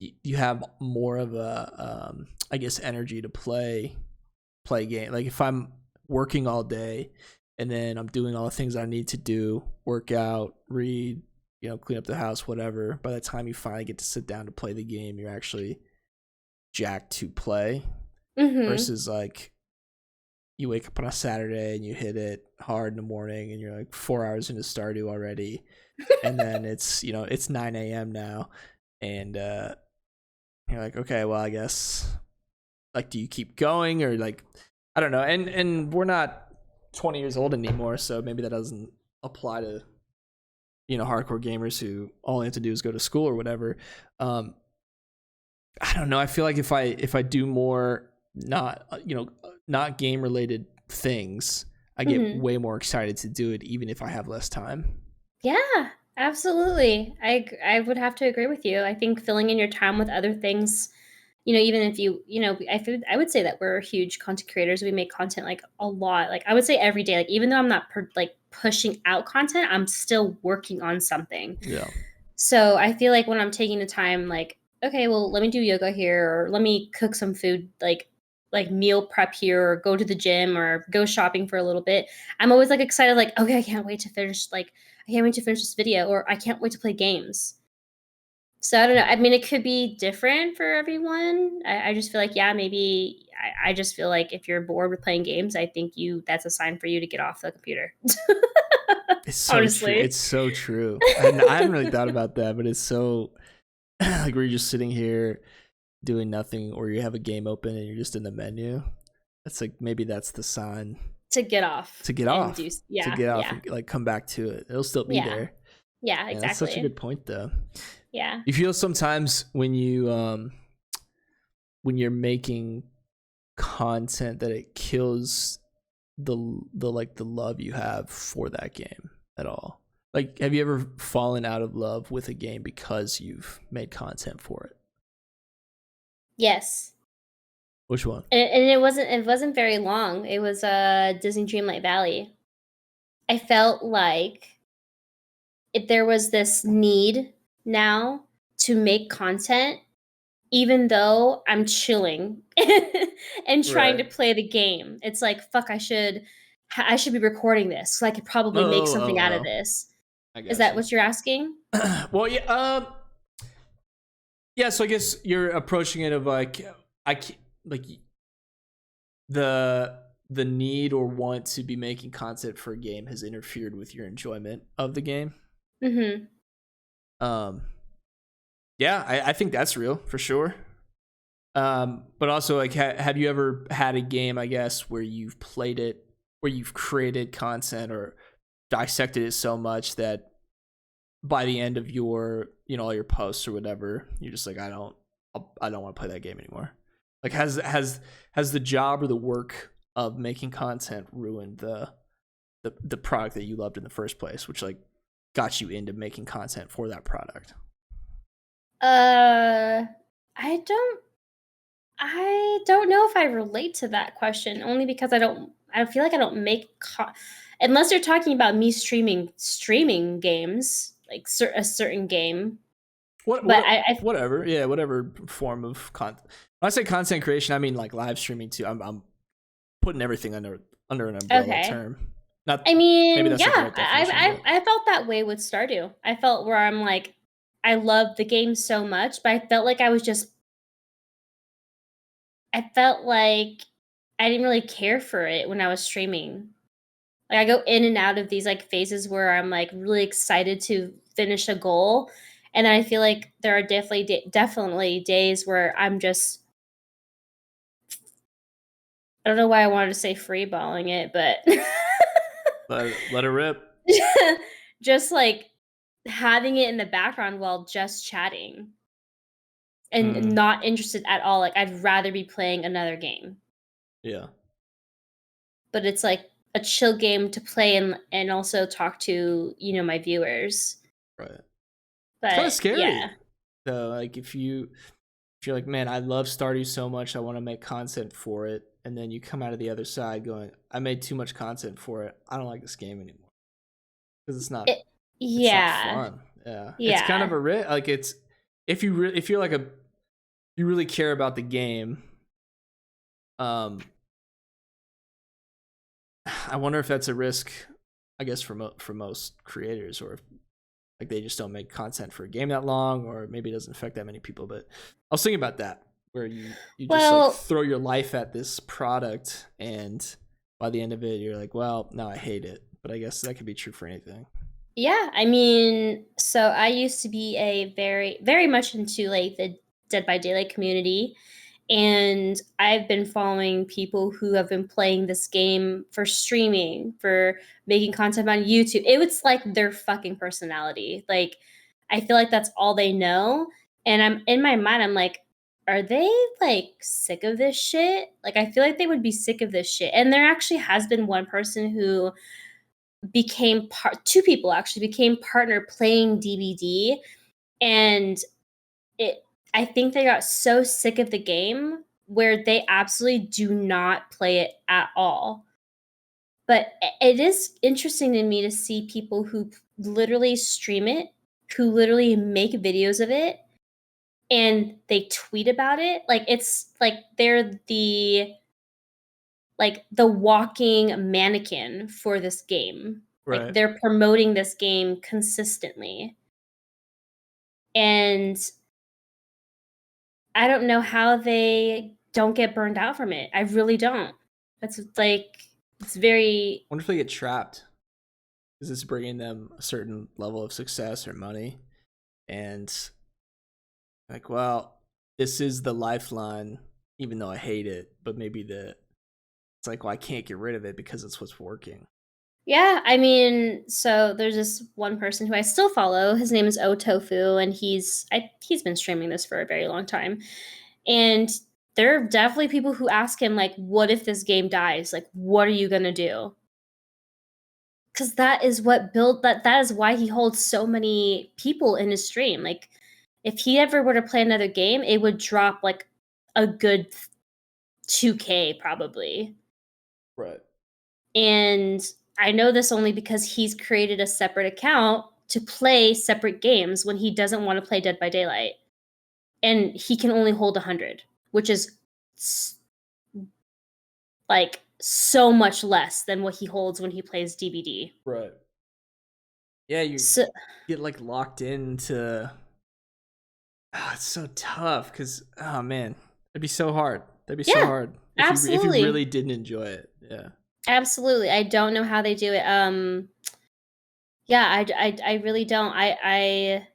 you have more of a, I guess, energy to play game. Like if I'm working all day and then I'm doing all the things I need to do, work out, read, clean up the house, whatever. By the time you finally get to sit down to play the game, you're actually jacked to play. Mm-hmm. Versus like you wake up on a Saturday and you hit it hard in the morning and you're like 4 hours into Stardew already, and then it's 9 a.m. now, and you're like, okay, well, I guess, like, do you keep going, or like, I don't know, and we're not 20 years old anymore, so maybe that doesn't apply to hardcore gamers who all they have to do is go to school or whatever. I don't know. I feel like if I do more not game related things, I get Mm-hmm. way more excited to do it, even if I have less time. Yeah, absolutely. I would have to agree with you. I think filling in your time with other things, even if I would say that we're huge content creators. We make content like a lot. Like I would say every day. Like even though I'm not like pushing out content, I'm still working on something. Yeah. So I feel like when I'm taking the time, like, okay, well, let me do yoga here, or let me cook some food, like meal prep here, or go to the gym, or go shopping for a little bit. I'm always like excited, like, okay, I can't wait to finish. Like, I can't wait to finish this video, or I can't wait to play games. So I don't know. I mean, it could be different for everyone. I just feel like, yeah, maybe. I just feel like if you're bored with playing games, I think that's a sign for you to get off the computer. It's so true. Honestly. It's so true. I hadn't really thought about that, but it's so like we're just sitting here doing nothing, or you have a game open and you're just in the menu. It's like maybe that's the sign To get off to get and off, do yeah, yeah, and like come back to it. It'll still be yeah, there. yeah, Yeah, that's such a exactly. good point, though. Yeah. You feel sometimes when you're making content that it kills the like the love you have for that game at all? Like, have you ever fallen out of love with a game because you've made content for it? Yes. Which one? And it wasn't very long. It was Disney Dreamlight Valley. I felt like there was this need now to make content even though I'm chilling and trying to Right. play the game. It's like, fuck, I should be recording this so I could probably make Oh, something oh, out of oh. this. I Is got that you. what you're asking? Well, yeah. Yeah. So I guess you're approaching it of like I can't, like the need or want to be making content for a game has interfered with your enjoyment of the game. Mhm. Um, yeah, I think that's real for sure. But also, like, have you ever had a game, I guess, where you've played it, where you've created content or dissected it so much that by the end of your, all your posts or whatever, you're just like, I don't want to play that game anymore. Like, has the job or the work of making content ruined the product that you loved in the first place, which like got you into making content for that product? Uh, I don't I don't know if I relate to that question only because I feel like I don't make unless you're talking about me streaming games, like a certain game. But I Whatever, yeah, whatever form of content. When I say content creation, I mean like live streaming too. I'm putting everything under an umbrella okay. term. Not I maybe mean, that's yeah, not the right definition, but I felt that way with Stardew. I felt where I'm like, I love the game so much, but I felt like I felt like I didn't really care for it when I was streaming. Like, I go in and out of these, like, phases where I'm, like, really excited to finish a goal, and then I feel like there are definitely days where I'm just I don't know why I wanted to say freeballing it, but let it rip. just, like, having it in the background while just chatting and Mm, not interested at all, like, I'd rather be playing another game. yeah, But it's, like, a chill game to play and also talk to, my viewers. right. It's kind of But, scary yeah. though. Like if you're like, man, I love Stardew so much, I want to make content for it, and then you come out of the other side going, I made too much content for it. I don't like this game anymore because It it's not yeah. fun. Yeah, it's kind of Yeah. a like it's if you're like you really care about the game. Um, I wonder if that's a risk. I guess for most creators, or if, like they just don't make content for a game that long, or maybe it doesn't affect that many people. But I was thinking about that, where you just like Well, throw your life at this product, and by the end of it, you're like, well, now I hate it. But I guess that could be true for anything. yeah, I mean, so I used to be a very much into, like, the Dead by Daylight community, and I've been following people who have been playing this game for streaming, for making content on YouTube. It was like their fucking personality. Like, I feel like that's all they know, and I'm in my mind, I'm like, "Are they, like, sick of this shit?" Like, I feel like they would be sick of this shit, and there actually has been one person who became part 2 people actually became partner playing DBD, and it I think they got so sick of the game where they absolutely do not play it at all. But it is interesting to me to see people who literally stream it, who literally make videos of it, and they tweet about it. Like, it's like they're the walking mannequin for this game. Like, Right. they're promoting this game consistently. And I don't know how they don't get burned out from it. I really don't. It's like it's very Wonder if they get trapped. Is this bringing them a certain level of success or money? And like, well, this is the lifeline, even though I hate it. But maybe it's like, well, I can't get rid of it because it's what's working. Yeah, I mean, so there's this one person who I still follow. His name is Otofu, and he's been streaming this for a very long time. And there are definitely people who ask him like, "What if this game dies? Like, what are you gonna do?" Because that is what built that is why he holds so many people in his stream. Like, if he ever were to play another game, it would drop like a good 2K probably. Right. And I know this only because he's created a separate account to play separate games when he doesn't want to play Dead by Daylight. And he can only hold 100, which is like so much less than what he holds when he plays DBD. Right. Yeah, you So get like locked into. It's so tough because oh man, that'd be so hard. That'd be so yeah, hard if you really absolutely. didn't enjoy it. Yeah. Absolutely. I don't know how they do it. Yeah, I really don't. I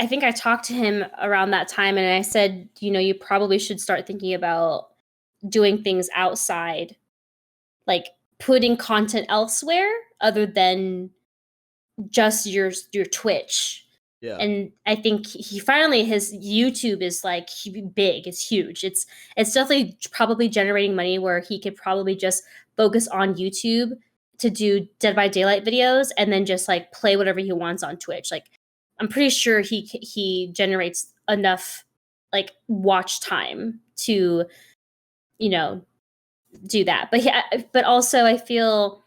think I talked to him around that time and I said, you probably should start thinking about doing things outside, like putting content elsewhere other than just your Twitch. Yeah. And I think he finally his YouTube is like big, it's huge. It's definitely probably generating money where he could probably just focus on YouTube to do Dead by Daylight videos and then just like play whatever he wants on Twitch. Like I'm pretty sure he generates enough like watch time to, you know, do that. But yeah, but also I feel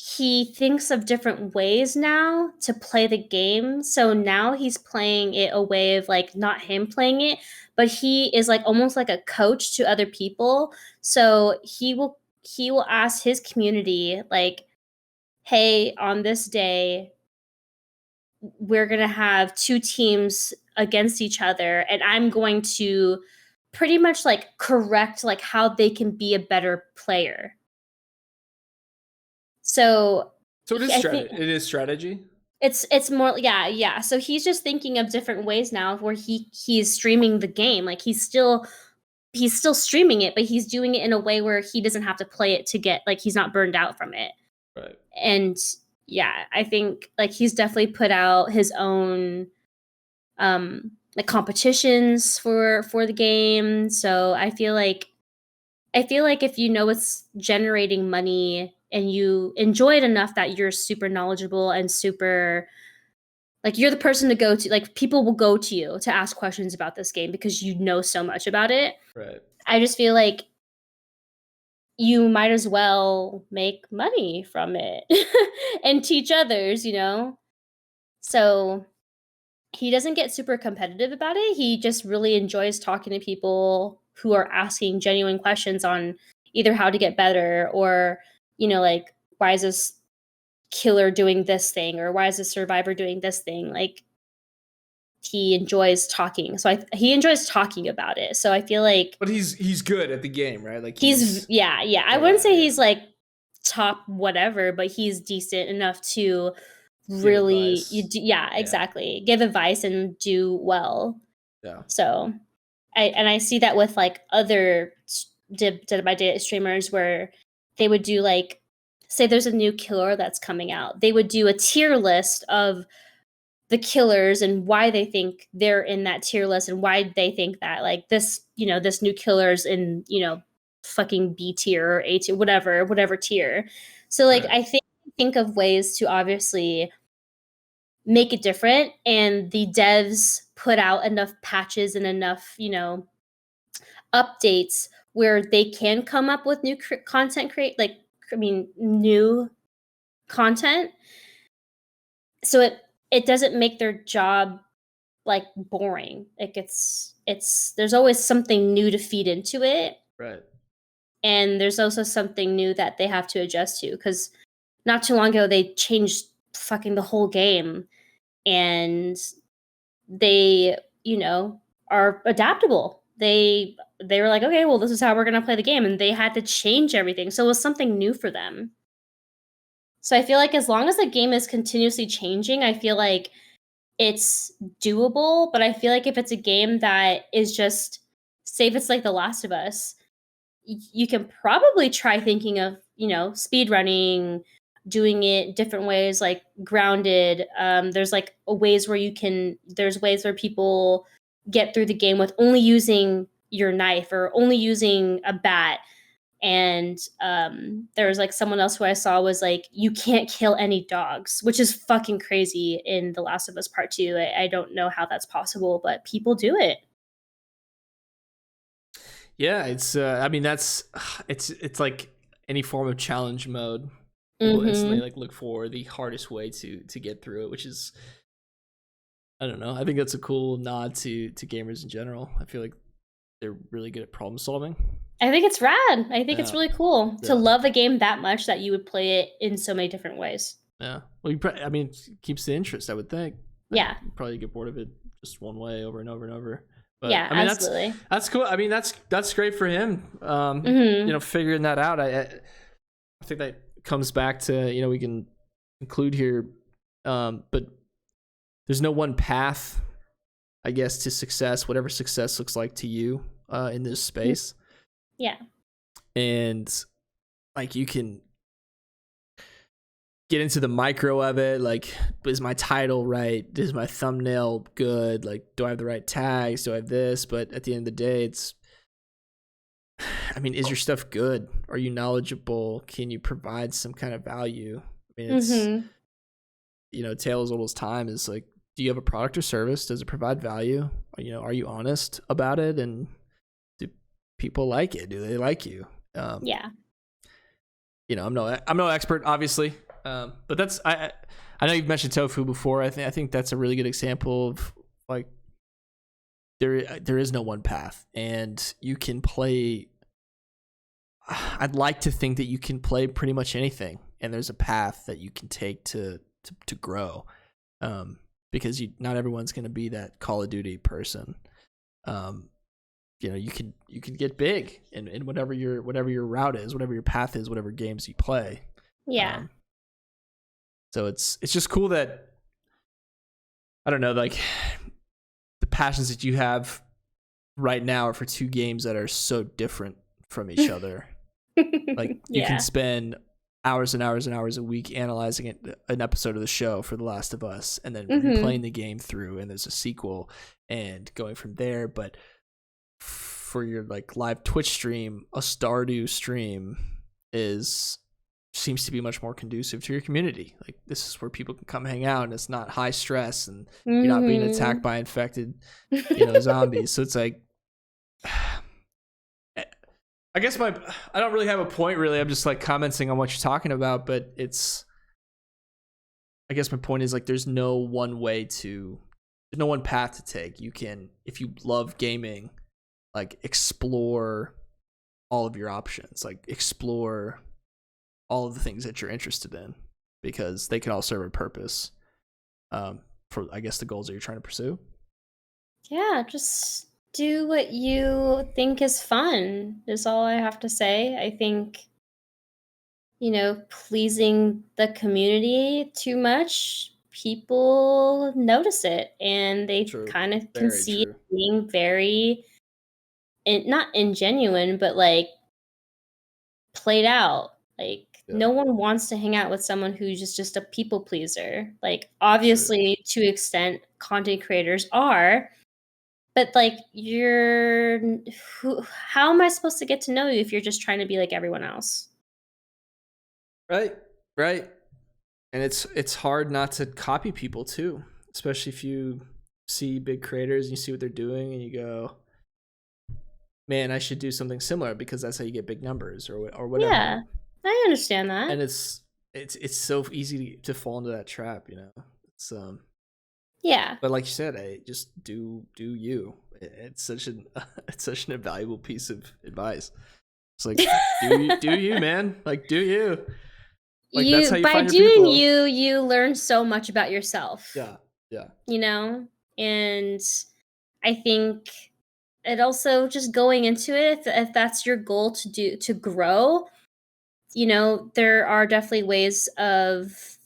he thinks of different ways now to play the game. So now he's playing it a way of like not him playing it, but he is like almost like a coach to other people. So he will ask his community like, "Hey, on this day, we're going to have two teams against each other and I'm going to pretty much like correct like how they can be a better player." So So it is I think strategy. It is strategy. it's more, yeah, yeah. So he's just thinking of different ways now where he's streaming the game. Like he's still streaming it, but he's doing it in a way where he doesn't have to play it to get like he's not burned out from it. Right. And yeah, I think like he's definitely put out his own like competitions for the game. So I feel like if you know it's generating money and you enjoy it enough that you're super knowledgeable and super like you're the person to go to, like people will go to you to ask questions about this game because you know so much about it. Right. I just feel like you might as well make money from it and teach others. So he doesn't get super competitive about it. He just really enjoys talking to people who are asking genuine questions on either how to get better or, like, why is this killer doing this thing or why is this survivor doing this thing? Like, he enjoys talking. So he enjoys talking about it. So I feel like But he's good at the game, right? Like he's, he's yeah, yeah. I wouldn't yeah, say yeah. he's like top whatever, but he's decent enough to Give really, advice. yeah, Yeah. exactly. Give advice and do well. Yeah. So I see that with like other Dead by Daylight streamers where they would do like, say there's a new killer that's coming out. They would do a tier list of the killers and why they think they're in that tier list and why they think that like this new killer's in fucking B tier or A tier, whatever tier. So like Right. I think of ways to obviously make it different, and the devs put out enough patches and enough updates where they can come up with new content create like I mean new content, so it doesn't make their job like boring. Like it's there's always something new to feed into it, Right. and there's also something new that they have to adjust to because not too long ago they changed fucking the whole game, and they are adaptable. They were like, okay, well, this is how we're gonna play the game, and they had to change everything, so it was something new for them. So I feel like as long as the game is continuously changing, I feel like it's doable, but I feel like if it's a game that is just, say if it's like The Last of Us, you can probably try thinking of, speed running, doing it different ways, like grounded. There's like there's ways where people get through the game with only using your knife or only using a bat. And there was like someone else who I saw was like, you can't kill any dogs, which is fucking crazy in The Last of Us Part 2. I don't know how that's possible, but people do it. Yeah, it's I mean that's it's like any form of challenge mode. People instantly Mm-hmm. like look for the hardest way to get through it, which is, I don't know. I think that's a cool nod to gamers in general. I feel like they're really good at problem solving. I think it's rad. I think it's Yeah, really cool to yeah, love a game that much that you would play it in so many different ways. yeah. Well, I mean, it keeps the interest. I would think. Like, Yeah. you probably get bored of it just one way over and over and over. But Yeah, I mean, absolutely. that's cool. I mean, that's great for him. Mhm. Figuring that out. I think that comes back to, we can include here, but there's no one path, I guess, to success, whatever success looks like to you in this space. Yeah. And like you can get into the micro of it, like, is my title right? Is my thumbnail good? Like, do I have the right tags? Do I have this? But at the end of the day, is your stuff good? Are you knowledgeable? Can you provide some kind of value? I mean, it's, Mhm. tale as old as time is like, do you have a product or service? Does it provide value? Are you honest about it? And do people like it? Do they like you? Yeah. I'm no expert, obviously, but that's I know you've mentioned tofu before. I think that's a really good example of like there is no one path, and you can play. I'd like to think that you can play pretty much anything, and there's a path that you can take to grow, because not everyone's going to be that Call of Duty person. Um, you can get big in whatever your route is, whatever your path is, whatever games you play. Yeah. Um, so it's just cool that, I don't know, like the passions that you have right now are for two games that are so different from each other. Like you can Yeah. spend hours and hours and hours a week analyzing an episode of the show for The Last of Us, and then replaying Mhm. the game through, and there's a sequel, and going from there. But for your like live Twitch stream, a Stardew stream seems to be much more conducive to your community. Like, this is where people can come hang out, and it's not high stress, and you're not being attacked Mhm. by infected, zombies. So it's like, I guess I don't really have a point really. I'm just like commenting on what you're talking about, but I guess my point is like there's no one path to take. You can, if you love gaming, like explore all of your options, like explore all of the things that you're interested in, because they can all serve a purpose, for, I guess, the goals that you're trying to pursue. Yeah, just do what you think is fun, is all I have to say. I think, pleasing the community too much, people notice it and they True. kind of can Very see it true. being very not ingenuine, but like played out. Like Yeah. no one wants to hang out with someone who's just a people pleaser. Like True. obviously to extent content creators are, but like how am I supposed to get to know you if you're just trying to be like everyone else? Right. Right. And it's hard not to copy people too, especially if you see big creators and you see what they're doing and you go, man, I should do something similar, because that's how you get big numbers, or whatever. Yeah. I understand that. And it's so easy to fall into that trap. It's Yeah. But like you said, just do you. It's such an it's such an invaluable piece of advice. It's like, do you, man. Like, do you. Like, that's how You you by find your doing people. you, you learn so much about yourself, Yeah. Yeah. you know? And I think it also just going into it, if that's your goal to grow, there are definitely ways of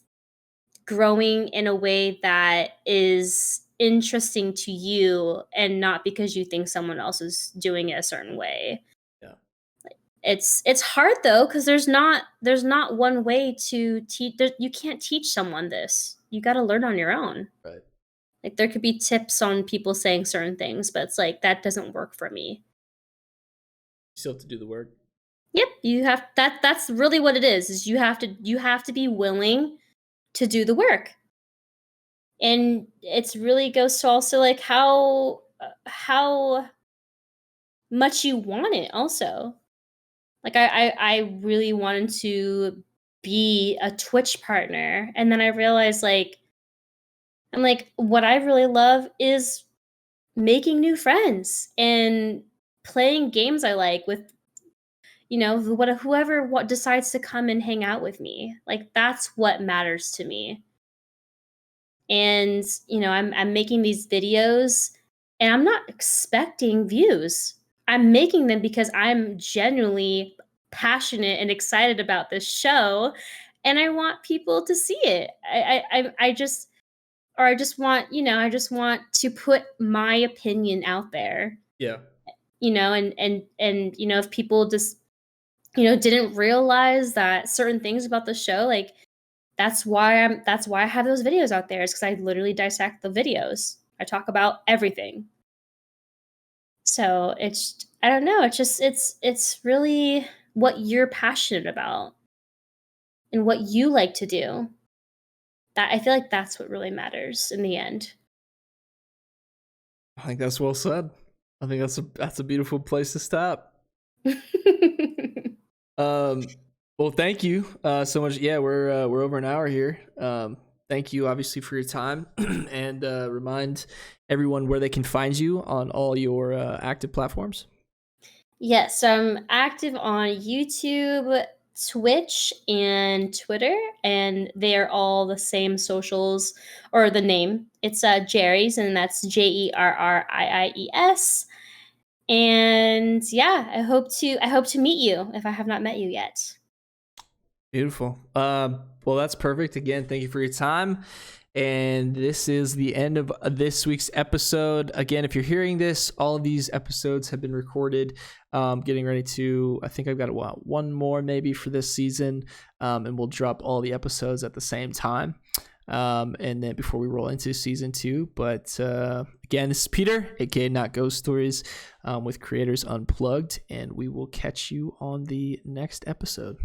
growing in a way that is interesting to you and not because you think someone else is doing it a certain way. Yeah. It's hard though, because there's not one way to teach. You can't teach someone this. You got to learn on your own. Right. Like there could be tips on people saying certain things, but it's like that doesn't work for me. You still have to do the work. Yep, you have that's really what it is you have to be willing to do the work. And it's really goes to also like how much you want it also. Like I really wanted to be a Twitch partner, and then I realized like I'm like what I really love is making new friends and playing games I like with whoever what decides to come and hang out with me. Like that's what matters to me. And I'm making these videos and I'm not expecting views. I'm making them because I'm genuinely passionate and excited about this show, and I want people to see it. I just or I just want, I just want to put my opinion out there. Yeah. And if people just didn't realize that certain things about the show, like that's why I have those videos out there, is because I literally dissect the videos. I talk about everything. So it's I don't know, it's really what you're passionate about and what you like to do. That I feel like that's what really matters in the end. I think that's well said. I think that's a beautiful place to stop. Well, thank you so much. Yeah, we're over an hour here. Thank you, obviously, for your time, and remind everyone where they can find you on all your active platforms. Yes, I'm active on YouTube, Twitch, and Twitter, and they are all the same socials, or the name. It's Jerries, and that's JERRIIES. And yeah, I hope to meet you if I have not met you yet. Beautiful. Well, that's perfect. Again, thank you for your time. And this is the end of this week's episode. Again, if you're hearing this, all of these episodes have been recorded. Getting ready to, I think I've got one more maybe for this season. And we'll drop all the episodes at the same time. And then before we roll into season 2. But again, this is Peter, aka Not Ghost Stories, with Creators Unplugged. And we will catch you on the next episode.